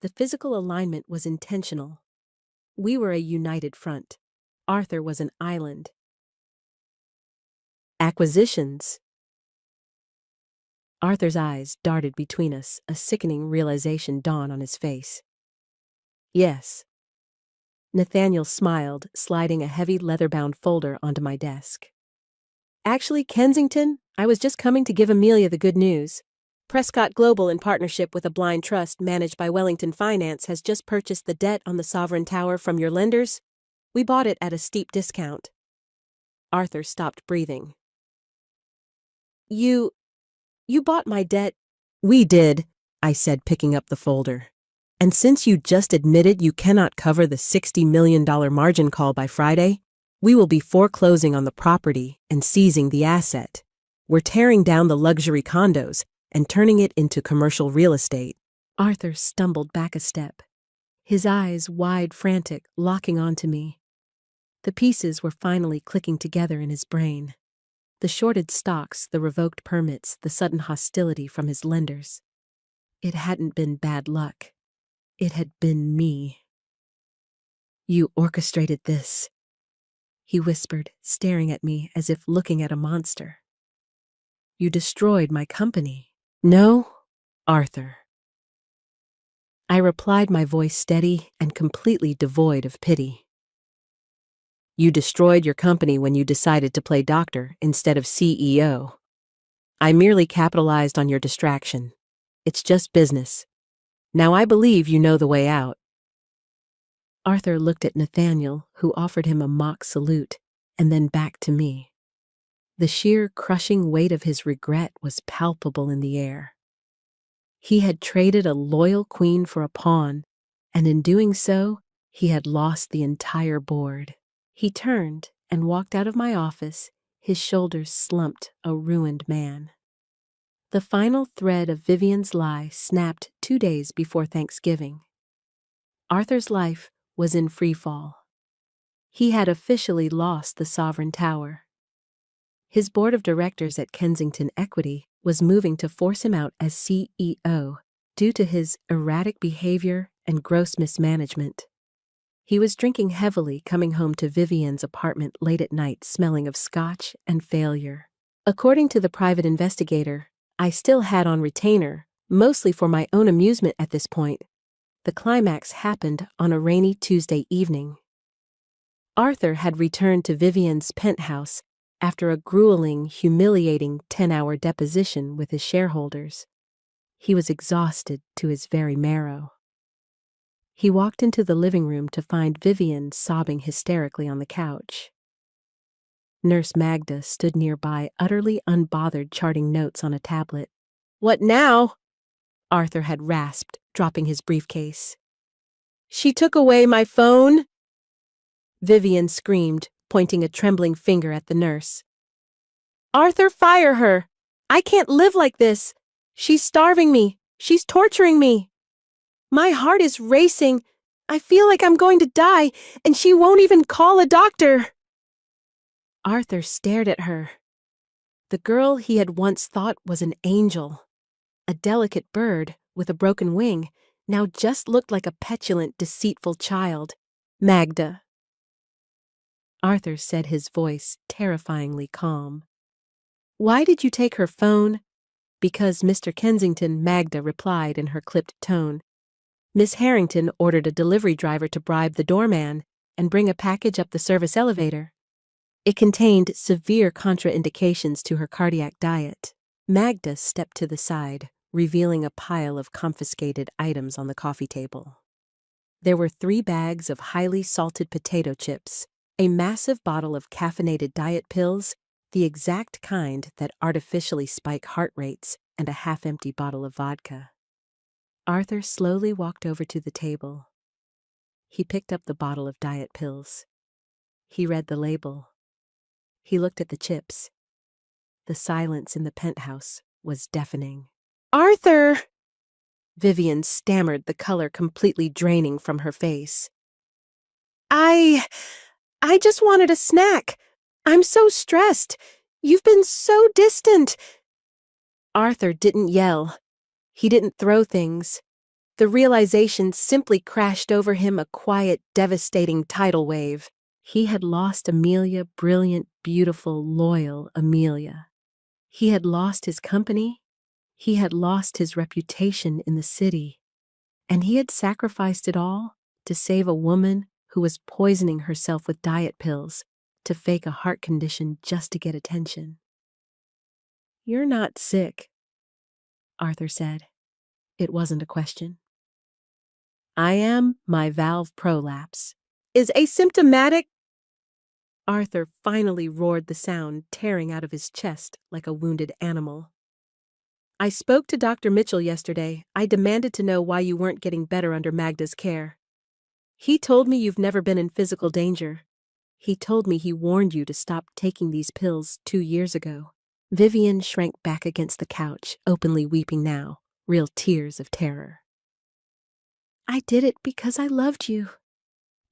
The physical alignment was intentional. We were a united front. Arthur was an island. Acquisitions. Arthur's eyes darted between us, a sickening realization dawned on his face. Yes. Nathaniel smiled, sliding a heavy leather-bound folder onto my desk. Actually, Kensington, I was just coming to give Amelia the good news. Prescott Global, in partnership with a blind trust managed by Wellington Finance, has just purchased the debt on the Sovereign Tower from your lenders. We bought it at a steep discount. Arthur stopped breathing. You bought my debt? We did, I said, picking up the folder. And since you just admitted you cannot cover the $60 million margin call by Friday, we will be foreclosing on the property and seizing the asset. We're tearing down the luxury condos and turning it into commercial real estate. Arthur stumbled back a step, his eyes wide, frantic, locking onto me. The pieces were finally clicking together in his brain. The shorted stocks, the revoked permits, the sudden hostility from his lenders. It hadn't been bad luck. It had been me. You orchestrated this, he whispered, staring at me as if looking at a monster. You destroyed my company. No, Arthur. I replied, my voice steady and completely devoid of pity. You destroyed your company when you decided to play doctor instead of CEO. I merely capitalized on your distraction. It's just business. Now I believe you know the way out. Arthur looked at Nathaniel, who offered him a mock salute, and then back to me. The sheer crushing weight of his regret was palpable in the air. He had traded a loyal queen for a pawn, and in doing so, he had lost the entire board. He turned and walked out of my office, his shoulders slumped, a ruined man. The final thread of Vivian's lie snapped 2 days before Thanksgiving. Arthur's life was in free fall. He had officially lost the Sovereign Tower. His board of directors at Kensington Equity was moving to force him out as CEO due to his erratic behavior and gross mismanagement. He was drinking heavily, coming home to Vivian's apartment late at night smelling of scotch and failure. According to the private investigator I still had on retainer, mostly for my own amusement at this point, the climax happened on a rainy Tuesday evening. Arthur had returned to Vivian's penthouse after a grueling, humiliating 10-hour deposition with his shareholders. He was exhausted to his very marrow. He walked into the living room to find Vivian sobbing hysterically on the couch. Nurse Magda stood nearby, utterly unbothered, charting notes on a tablet. "What now?" Arthur had rasped, dropping his briefcase. "She took away my phone!" Vivian screamed, pointing a trembling finger at the nurse. "Arthur, fire her! I can't live like this! She's starving me! She's torturing me! My heart is racing! I feel like I'm going to die, and she won't even call a doctor!" Arthur stared at her. The girl he had once thought was an angel, a delicate bird with a broken wing, now just looked like a petulant, deceitful child. "Magda." Arthur said, his voice terrifyingly calm. "Why did you take her phone?" "Because Mr. Kensington," Magda replied in her clipped tone. "Miss Harrington ordered a delivery driver to bribe the doorman and bring a package up the service elevator. It contained severe contraindications to her cardiac diet." Magda stepped to the side, revealing a pile of confiscated items on the coffee table. There were 3 bags of highly salted potato chips, a massive bottle of caffeinated diet pills, the exact kind that artificially spike heart rates, and a half-empty bottle of vodka. Arthur slowly walked over to the table. He picked up the bottle of diet pills. He read the label. He looked at the chips. The silence in the penthouse was deafening. "Arthur!" Vivian stammered, the color completely draining from her face. I just wanted a snack. I'm so stressed. You've been so distant." Arthur didn't yell. He didn't throw things. The realization simply crashed over him, a quiet, devastating tidal wave. He had lost Amelia, brilliant, beautiful, loyal Amelia. He had lost his company. He had lost his reputation in the city. And he had sacrificed it all to save a woman who was poisoning herself with diet pills to fake a heart condition just to get attention. "You're not sick," Arthur said. It wasn't a question. "I am. My valve prolapse is asymptomatic." Arthur finally roared, the sound tearing out of his chest like a wounded animal. "I spoke to Dr. Mitchell yesterday. I demanded to know why you weren't getting better under Magda's care. He told me you've never been in physical danger. He told me he warned you to stop taking these pills 2 years ago. Vivian shrank back against the couch, openly weeping now, real tears of terror. I did it because I loved you.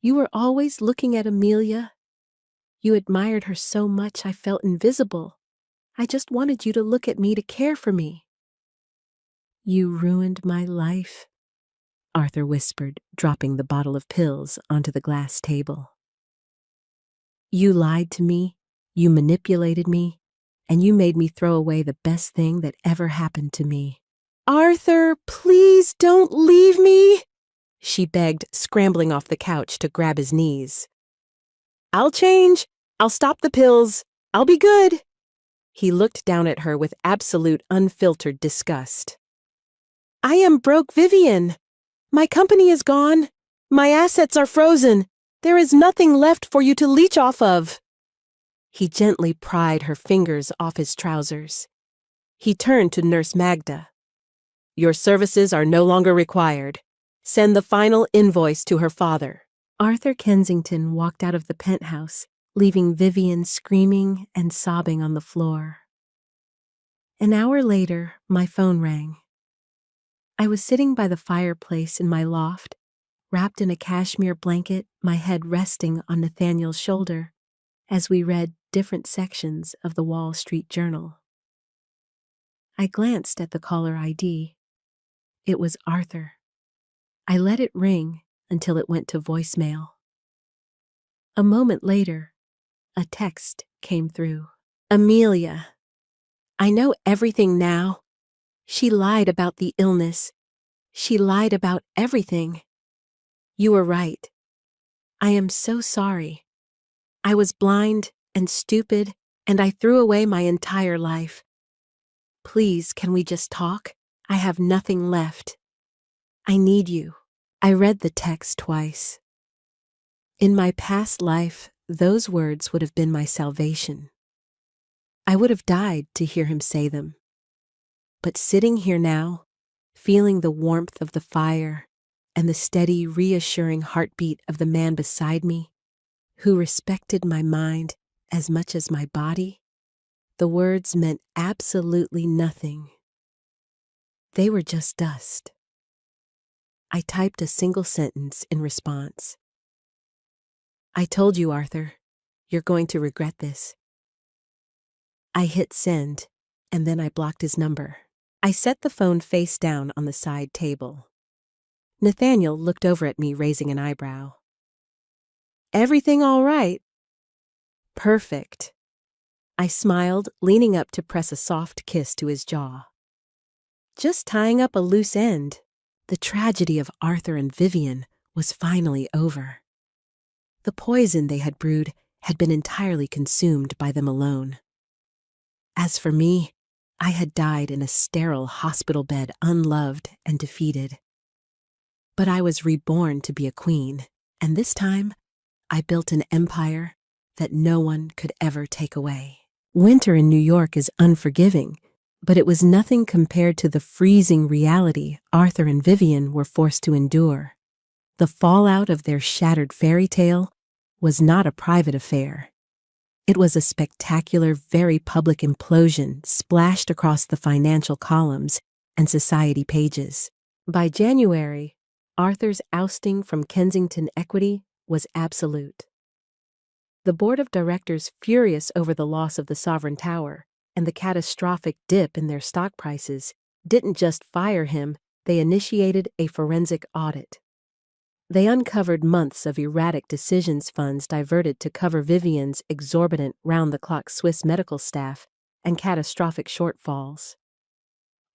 You were always looking at Amelia. You admired her so much I felt invisible. I just wanted you to look at me to care for me. You ruined my life, Arthur whispered, dropping the bottle of pills onto the glass table. You lied to me, you manipulated me, and you made me throw away the best thing that ever happened to me. Arthur, please don't leave me, she begged, scrambling off the couch to grab his knees. I'll change. I'll stop the pills. I'll be good. He looked down at her with absolute unfiltered disgust. I am broke, Vivian. My company is gone. My assets are frozen. There is nothing left for you to leech off of. He gently pried her fingers off his trousers. He turned to Nurse Magda. Your services are no longer required. Send the final invoice to her father. Arthur Kensington walked out of the penthouse, leaving Vivian screaming and sobbing on the floor. An hour later, my phone rang. I was sitting by the fireplace in my loft, wrapped in a cashmere blanket, my head resting on Nathaniel's shoulder, as we read different sections of the Wall Street Journal. I glanced at the caller ID. It was Arthur. I let it ring until it went to voicemail. A moment later, a text came through. Amelia. I know everything now. She lied about the illness. She lied about everything. You were right. I am so sorry. I was blind and stupid, and I threw away my entire life. Please, can we just talk? I have nothing left. I need you. I read the text twice. In my past life, those words would have been my salvation. I would have died to hear him say them. But sitting here now, feeling the warmth of the fire and the steady, reassuring heartbeat of the man beside me, who respected my mind as much as my body, the words meant absolutely nothing. They were just dust. I typed a single sentence in response. I told you, Arthur, you're going to regret this. I hit send, and then I blocked his number. I set the phone face down on the side table. Nathaniel looked over at me, raising an eyebrow. Everything all right? Perfect. I smiled, leaning up to press a soft kiss to his jaw. Just tying up a loose end. The tragedy of Arthur and Vivian was finally over. The poison they had brewed had been entirely consumed by them alone. As for me, I had died in a sterile hospital bed, unloved and defeated. But I was reborn to be a queen, and this time I built an empire that no one could ever take away. Winter in New York is unforgiving, but it was nothing compared to the freezing reality Arthur and Vivian were forced to endure. The fallout of their shattered fairy tale was not a private affair. It was a spectacular, very public implosion splashed across the financial columns and society pages. By January, Arthur's ousting from Kensington Equity was absolute. The board of directors, furious over the loss of the Sovereign Tower and the catastrophic dip in their stock prices, didn't just fire him, they initiated a forensic audit. They uncovered months of erratic decisions funds diverted to cover Vivian's exorbitant round-the-clock Swiss medical staff and catastrophic shortfalls.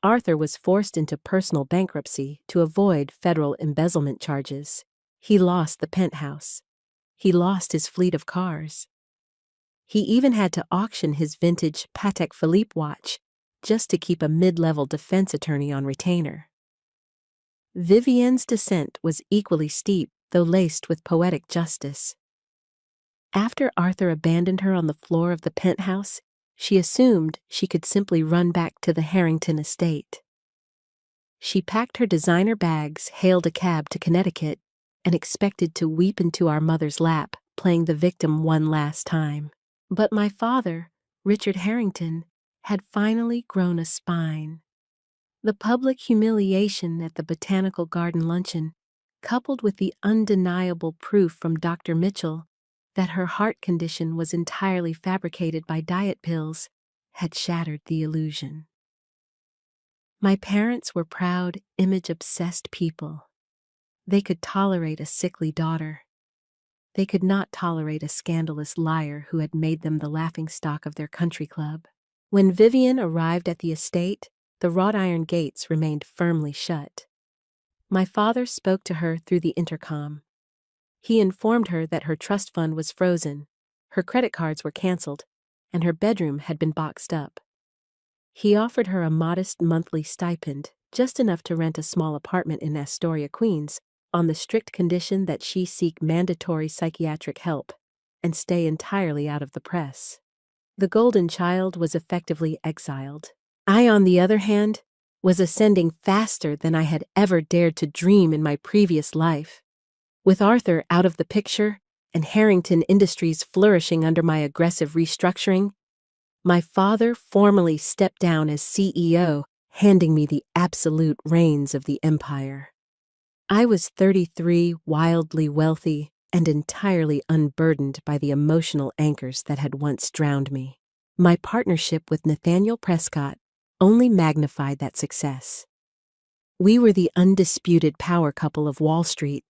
Arthur was forced into personal bankruptcy to avoid federal embezzlement charges. He lost the penthouse. He lost his fleet of cars. He even had to auction his vintage Patek Philippe watch just to keep a mid-level defense attorney on retainer. Vivian's descent was equally steep, though laced with poetic justice. After Arthur abandoned her on the floor of the penthouse, she assumed she could simply run back to the Harrington estate. She packed her designer bags, hailed a cab to Connecticut, and expected to weep into our mother's lap, playing the victim one last time. But my father, Richard Harrington, had finally grown a spine. The public humiliation at the Botanical Garden luncheon, coupled with the undeniable proof from Dr. Mitchell that her heart condition was entirely fabricated by diet pills, had shattered the illusion. My parents were proud, image-obsessed people. They could tolerate a sickly daughter. They could not tolerate a scandalous liar who had made them the laughingstock of their country club. When Vivian arrived at the estate, the wrought iron gates remained firmly shut. My father spoke to her through the intercom. He informed her that her trust fund was frozen, her credit cards were canceled, and her bedroom had been boxed up. He offered her a modest monthly stipend, just enough to rent a small apartment in Astoria, Queens, on the strict condition that she seek mandatory psychiatric help and stay entirely out of the press. The golden child was effectively exiled. I, on the other hand, was ascending faster than I had ever dared to dream in my previous life. With Arthur out of the picture and Harrington Industries flourishing under my aggressive restructuring, my father formally stepped down as CEO, handing me the absolute reins of the empire. I was 33, wildly wealthy, and entirely unburdened by the emotional anchors that had once drowned me. My partnership with Nathaniel Prescott only magnified that success. We were the undisputed power couple of Wall Street.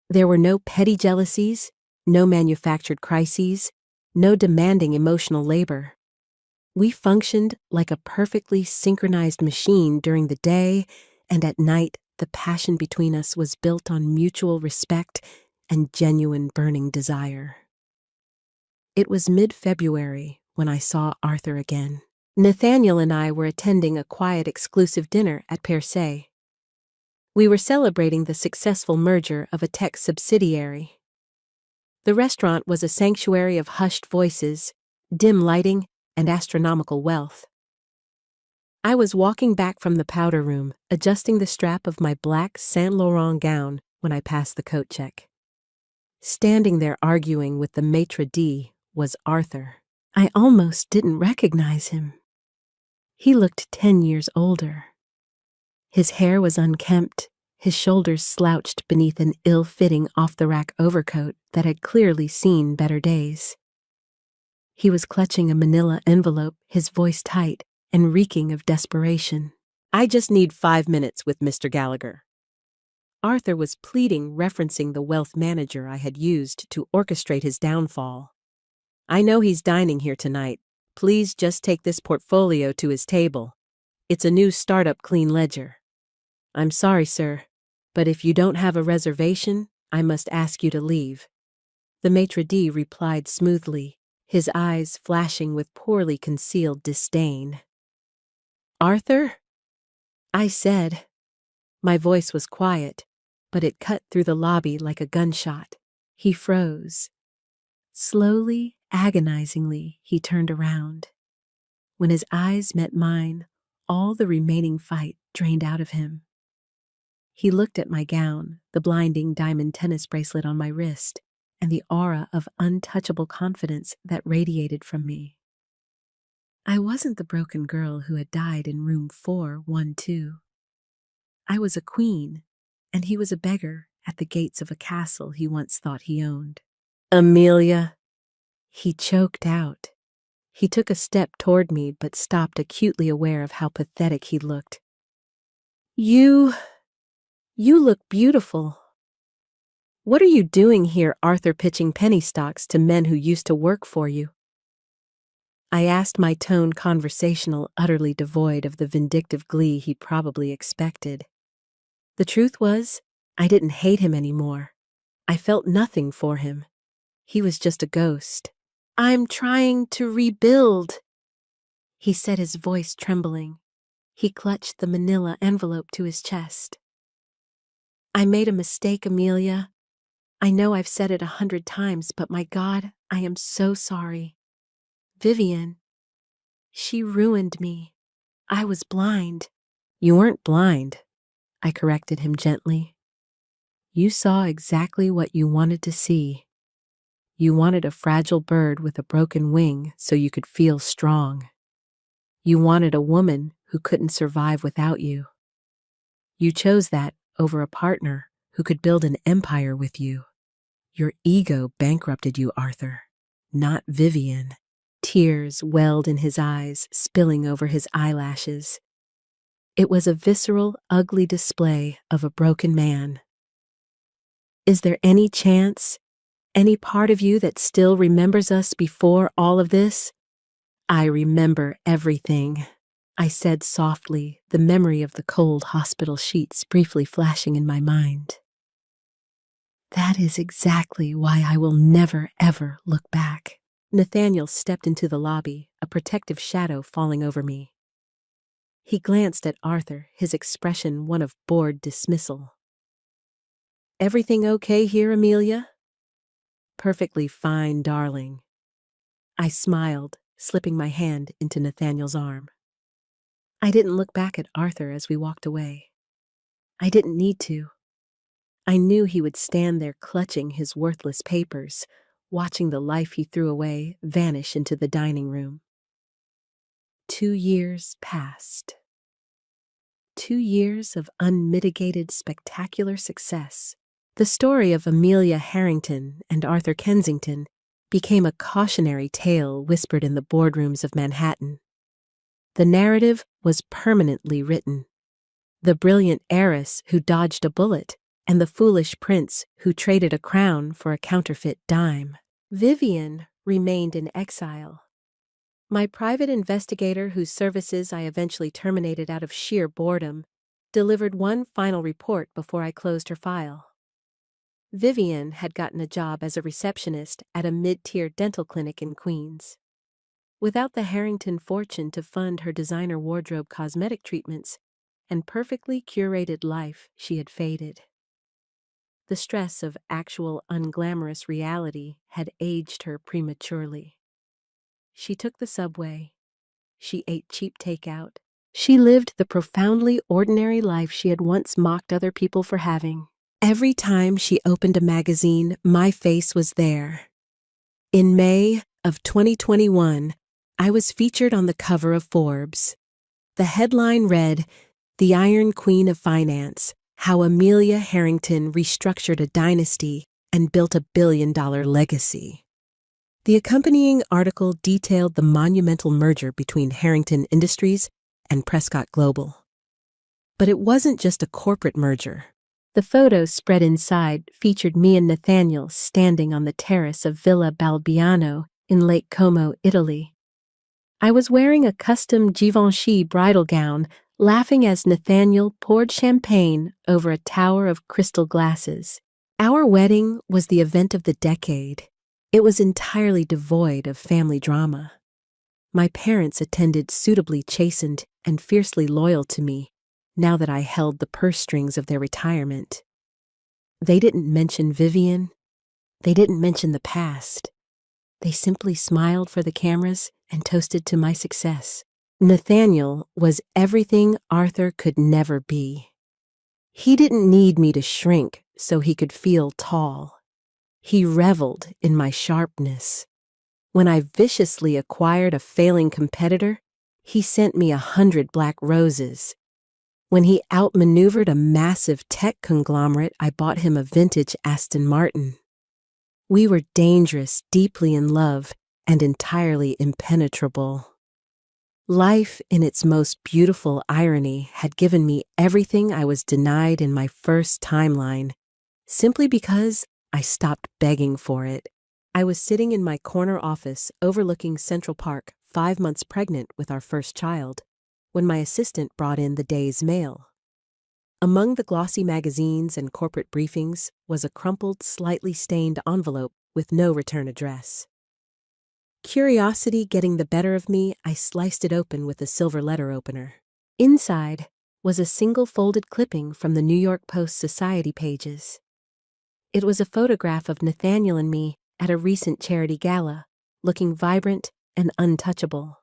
There were no petty jealousies, no manufactured crises, no demanding emotional labor. We functioned like a perfectly synchronized machine during the day, and at night the passion between us was built on mutual respect and genuine burning desire. It was mid-February when I saw Arthur again. Nathaniel and I were attending a quiet, exclusive dinner at Per Se. We were celebrating the successful merger of a tech subsidiary. The restaurant was a sanctuary of hushed voices, dim lighting, and astronomical wealth. I was walking back from the powder room, adjusting the strap of my black Saint Laurent gown when I passed the coat check. Standing there arguing with the maitre d' was Arthur. I almost didn't recognize him. He looked 10 years older. His hair was unkempt, his shoulders slouched beneath an ill-fitting off-the-rack overcoat that had clearly seen better days. He was clutching a manila envelope, his voice tight and reeking of desperation. "I just need 5 minutes with Mr. Gallagher." Arthur was pleading, referencing the wealth manager I had used to orchestrate his downfall. "I know he's dining here tonight. Please just take this portfolio to his table. It's a new startup clean ledger." "I'm sorry, sir, but if you don't have a reservation, I must ask you to leave." The maitre d' replied smoothly, his eyes flashing with poorly concealed disdain. "Arthur?" I said. My voice was quiet, but it cut through the lobby like a gunshot. He froze. Slowly, agonizingly, he turned around. When his eyes met mine, all the remaining fight drained out of him. He looked at my gown, the blinding diamond tennis bracelet on my wrist, and the aura of untouchable confidence that radiated from me. I wasn't the broken girl who had died in room 412. I was a queen, and he was a beggar at the gates of a castle he once thought he owned. "Amelia," he choked out. He took a step toward me but stopped, acutely aware of how pathetic he looked. You look beautiful." "What are you doing here, Arthur, pitching penny stocks to men who used to work for you?" I asked, my tone conversational, utterly devoid of the vindictive glee he probably expected. The truth was, I didn't hate him anymore. I felt nothing for him. He was just a ghost. "I'm trying to rebuild," he said, his voice trembling. He clutched the manila envelope to his chest. "I made a mistake, Amelia. I know I've said it 100 times, but my God, I am so sorry. Vivian, she ruined me. I was blind." "You weren't blind," I corrected him gently. "You saw exactly what you wanted to see. You wanted a fragile bird with a broken wing so you could feel strong." You wanted a woman who couldn't survive without you. You chose that over a partner who could build an empire with you. Your ego bankrupted you, Arthur, not Vivian. Tears welled in his eyes, spilling over his eyelashes. It was a visceral, ugly display of a broken man. Is there any chance, any part of you that still remembers us before all of this? I remember everything, I said softly, the memory of the cold hospital sheets briefly flashing in my mind. That is exactly why I will never, ever look back. Nathaniel stepped into the lobby, a protective shadow falling over me. He glanced at Arthur, his expression one of bored dismissal. Everything okay here, Amelia? Perfectly fine, darling. I smiled, slipping my hand into Nathaniel's arm. I didn't look back at Arthur as we walked away. I didn't need to. I knew he would stand there clutching his worthless papers, watching the life he threw away vanish into the dining room. 2 years passed. 2 years of unmitigated spectacular success. The story of Amelia Harrington and Arthur Kensington became a cautionary tale whispered in the boardrooms of Manhattan. The narrative was permanently written. The brilliant heiress who dodged a bullet, and the foolish prince who traded a crown for a counterfeit dime. Vivian remained in exile. My private investigator, whose services I eventually terminated out of sheer boredom, delivered one final report before I closed her file. Vivian had gotten a job as a receptionist at a mid-tier dental clinic in Queens. Without the Harrington fortune to fund her designer wardrobe cosmetic treatments and perfectly curated life, she had faded. The stress of actual unglamorous reality had aged her prematurely. She took the subway. She ate cheap takeout. She lived the profoundly ordinary life she had once mocked other people for having. Every time she opened a magazine, my face was there. In May of 2021, I was featured on the cover of Forbes. The headline read, "The Iron Queen of Finance, How Amelia Harrington Restructured a Dynasty and Built a billion-dollar Legacy." The accompanying article detailed the monumental merger between Harrington Industries and Prescott Global. But it wasn't just a corporate merger. The photos spread inside featured me and Nathaniel standing on the terrace of Villa Balbiano in Lake Como, Italy. I was wearing a custom Givenchy bridal gown, laughing as Nathaniel poured champagne over a tower of crystal glasses. Our wedding was the event of the decade. It was entirely devoid of family drama. My parents attended suitably chastened and fiercely loyal to me, now that I held the purse strings of their retirement. They didn't mention Vivian. They didn't mention the past. They simply smiled for the cameras and toasted to my success. Nathaniel was everything Arthur could never be. He didn't need me to shrink so he could feel tall. He reveled in my sharpness. When I viciously acquired a failing competitor, he sent me 100 black roses. When he outmaneuvered a massive tech conglomerate, I bought him a vintage Aston Martin. We were dangerous, deeply in love, and entirely impenetrable. Life, in its most beautiful irony, had given me everything I was denied in my first timeline, simply because I stopped begging for it. I was sitting in my corner office overlooking Central Park, 5 months pregnant with our first child, when my assistant brought in the day's mail. Among the glossy magazines and corporate briefings was a crumpled, slightly stained envelope with no return address. Curiosity getting the better of me, I sliced it open with a silver letter opener. Inside was a single folded clipping from the New York Post Society pages. It was a photograph of Nathaniel and me at a recent charity gala, looking vibrant and untouchable.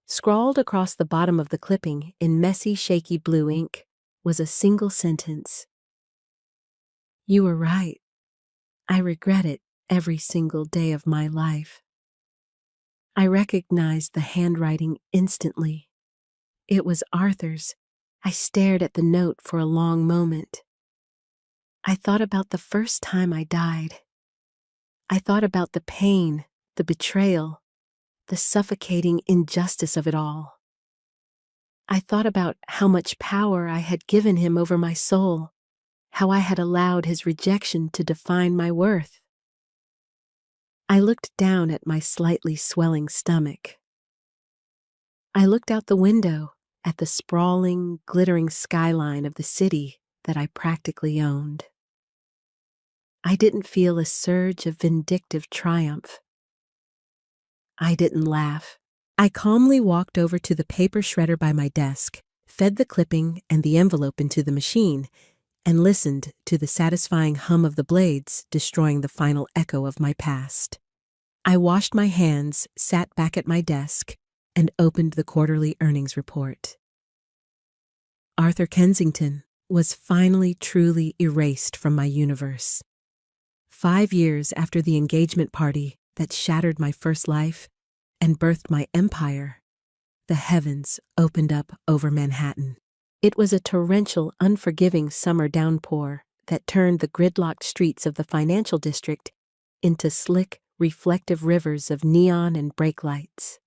Scrawled across the bottom of the clipping in messy, shaky blue ink was a single sentence. "You were right. I regret it every single day of my life." I recognized the handwriting instantly. It was Arthur's. I stared at the note for a long moment. I thought about the first time I died. I thought about the pain, the betrayal, the suffocating injustice of it all. I thought about how much power I had given him over my soul, how I had allowed his rejection to define my worth. I looked down at my slightly swelling stomach. I looked out the window at the sprawling, glittering skyline of the city that I practically owned. I didn't feel a surge of vindictive triumph. I didn't laugh. I calmly walked over to the paper shredder by my desk, fed the clipping and the envelope into the machine, and listened to the satisfying hum of the blades destroying the final echo of my past. I washed my hands, sat back at my desk, and opened the quarterly earnings report. Arthur Kensington was finally truly erased from my universe. 5 years after the engagement party that shattered my first life and birthed my empire, the heavens opened up over Manhattan. It was a torrential, unforgiving summer downpour that turned the gridlocked streets of the financial district into slick, reflective rivers of neon and brake lights.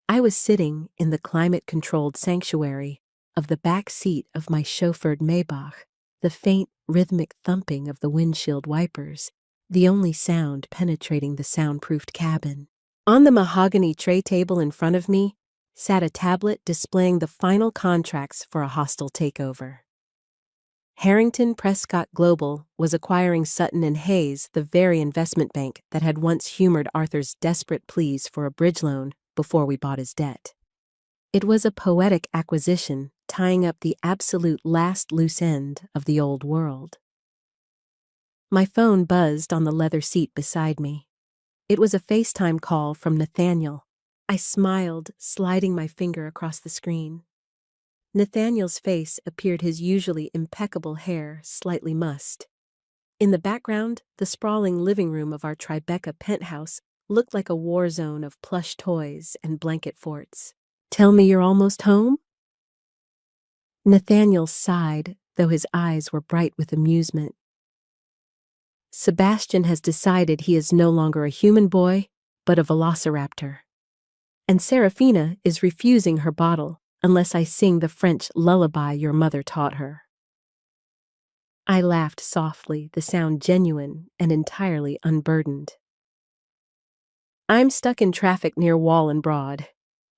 I was sitting in the climate-controlled sanctuary of the back seat of my chauffeured Maybach, the faint, rhythmic thumping of the windshield wipers, the only sound penetrating the soundproofed cabin. On the mahogany tray table in front of me sat a tablet displaying the final contracts for a hostile takeover. Harrington Prescott Global was acquiring Sutton and Hayes, the very investment bank that had once humored Arthur's desperate pleas for a bridge loan before we bought his debt. It was a poetic acquisition, tying up the absolute last loose end of the old world. My phone buzzed on the leather seat beside me. It was a FaceTime call from Nathaniel. I smiled, sliding my finger across the screen. Nathaniel's face appeared his usually impeccable hair slightly mussed. In the background, the sprawling living room of our Tribeca penthouse looked like a war zone of plush toys and blanket forts. "Tell me you're almost home?" Nathaniel sighed, though his eyes were bright with amusement. "Sebastian has decided he is no longer a human boy, but a velociraptor. And Serafina is refusing her bottle unless I sing the French lullaby your mother taught her." I laughed softly, the sound genuine and entirely unburdened. "I'm stuck in traffic near Wall and Broad.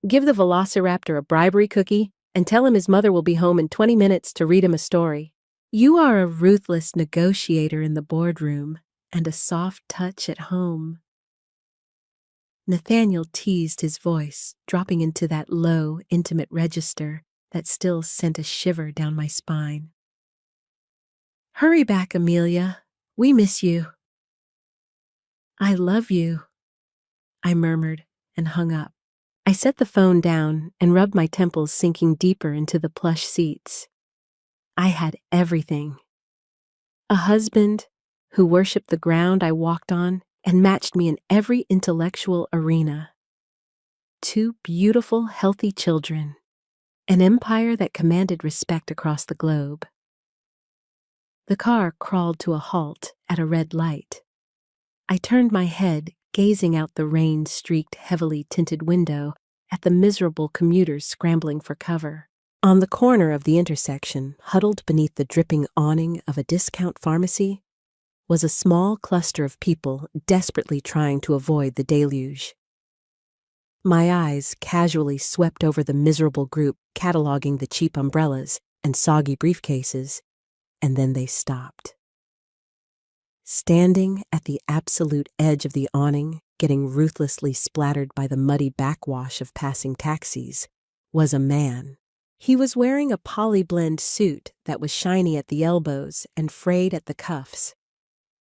Give the velociraptor a bribery cookie and tell him his mother will be home in 20 minutes to read him a story." "You are a ruthless negotiator in the boardroom and a soft touch at home." Nathaniel teased his voice, dropping into that low, intimate register that still sent a shiver down my spine. "Hurry back, Amelia. We miss you." "I love you," I murmured and hung up. I set the phone down and rubbed my temples, sinking deeper into the plush seats. I had everything. A husband who worshipped the ground I walked on and matched me in every intellectual arena. 2 beautiful, healthy children. An empire that commanded respect across the globe. The car crawled to a halt at a red light. I turned my head, gazing out the rain-streaked, heavily tinted window at the miserable commuters scrambling for cover. On the corner of the intersection, huddled beneath the dripping awning of a discount pharmacy, was a small cluster of people desperately trying to avoid the deluge. My eyes casually swept over the miserable group cataloging the cheap umbrellas and soggy briefcases, and then they stopped. Standing at the absolute edge of the awning, getting ruthlessly splattered by the muddy backwash of passing taxis, was a man. He was wearing a polyblend suit that was shiny at the elbows and frayed at the cuffs.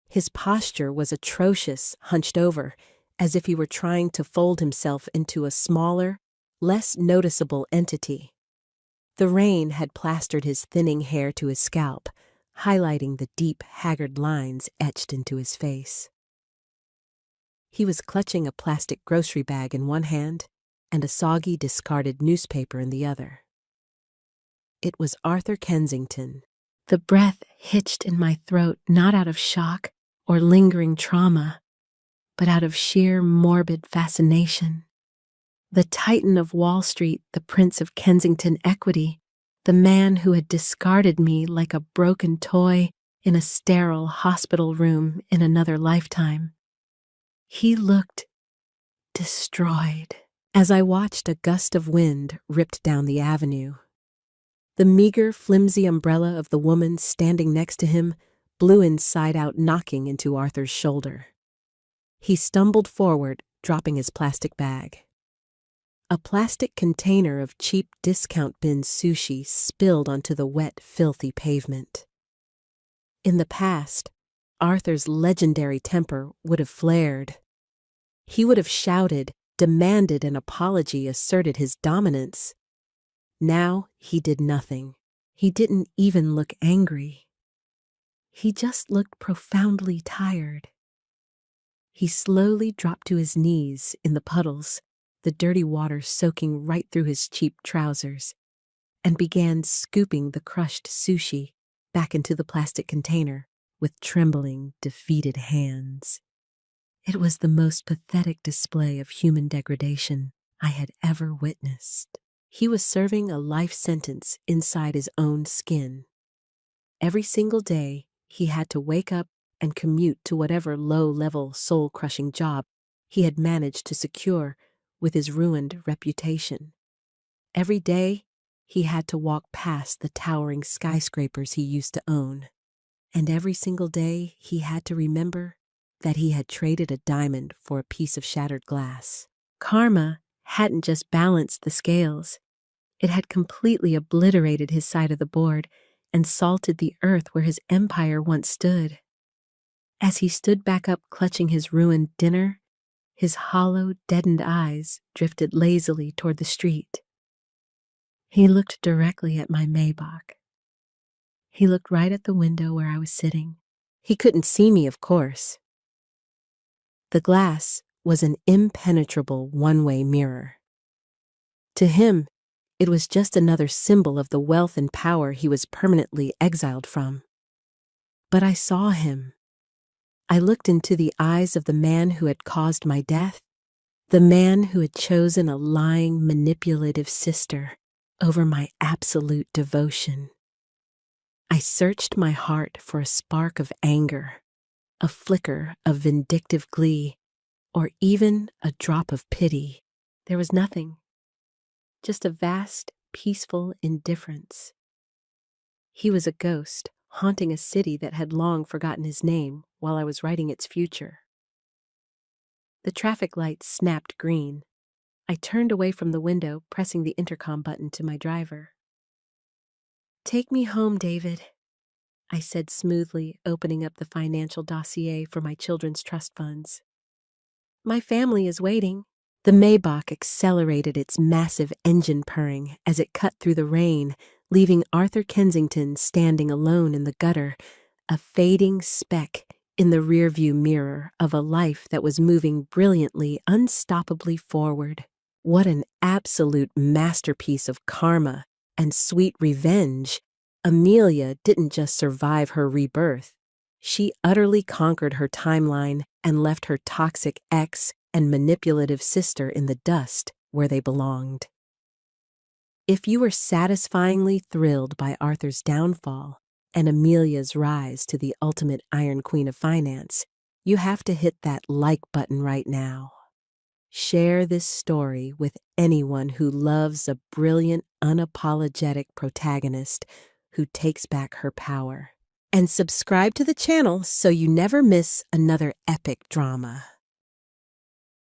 His posture was atrocious, hunched over, as if he were trying to fold himself into a smaller, less noticeable entity. The rain had plastered his thinning hair to his scalp, highlighting the deep, haggard lines etched into his face. He was clutching a plastic grocery bag in one hand and a soggy, discarded newspaper in the other. It was Arthur Kensington. The breath hitched in my throat, not out of shock or lingering trauma, but out of sheer morbid fascination. The Titan of Wall Street, the Prince of Kensington equity, the man who had discarded me like a broken toy in a sterile hospital room in another lifetime. He looked destroyed. As I watched a gust of wind ripped down the avenue, the meager, flimsy umbrella of the woman standing next to him blew inside out, knocking into Arthur's shoulder. He stumbled forward, dropping his plastic bag. A plastic container of cheap discount bin sushi spilled onto the wet, filthy pavement. In the past, Arthur's legendary temper would have flared. He would have shouted, demanded an apology, asserted his dominance. Now he did nothing. He didn't even look angry. He just looked profoundly tired. He slowly dropped to his knees in the puddles, the dirty water soaking right through his cheap trousers, and began scooping the crushed sushi back into the plastic container with trembling, defeated hands. It was the most pathetic display of human degradation I had ever witnessed. He was serving a life sentence inside his own skin. Every single day, he had to wake up and commute to whatever low-level, soul-crushing job he had managed to secure with his ruined reputation. Every day, he had to walk past the towering skyscrapers he used to own. And every single day, he had to remember that he had traded a diamond for a piece of shattered glass. Karma hadn't just balanced the scales. It had completely obliterated his side of the board and salted the earth where his empire once stood. As he stood back up clutching his ruined dinner, his hollow, deadened eyes drifted lazily toward the street. He looked directly at my Maybach. He looked right at the window where I was sitting. He couldn't see me, of course. The glass was an impenetrable one-way mirror. To him, it was just another symbol of the wealth and power he was permanently exiled from. But I saw him. I looked into the eyes of the man who had caused my death, the man who had chosen a lying, manipulative sister over my absolute devotion. I searched my heart for a spark of anger, a flicker of vindictive glee, or even a drop of pity. There was nothing, just a vast, peaceful indifference. He was a ghost, haunting a city that had long forgotten his name while I was writing its future. The traffic lights snapped green. I turned away from the window, pressing the intercom button to my driver. "Take me home, David," I said smoothly, opening up the financial dossier for my children's trust funds. "My family is waiting." The Maybach accelerated its massive engine purring as it cut through the rain, leaving Arthur Kensington standing alone in the gutter, a fading speck in the rearview mirror of a life that was moving brilliantly, unstoppably forward. What an absolute masterpiece of karma and sweet revenge! Amelia didn't just survive her rebirth. She utterly conquered her timeline and left her toxic ex and manipulative sister in the dust where they belonged. If you were satisfyingly thrilled by Arthur's downfall and Amelia's rise to the ultimate Iron Queen of Finance, you have to hit that like button right now. Share this story with anyone who loves a brilliant, unapologetic protagonist who takes back her power. And subscribe to the channel so you never miss another epic drama.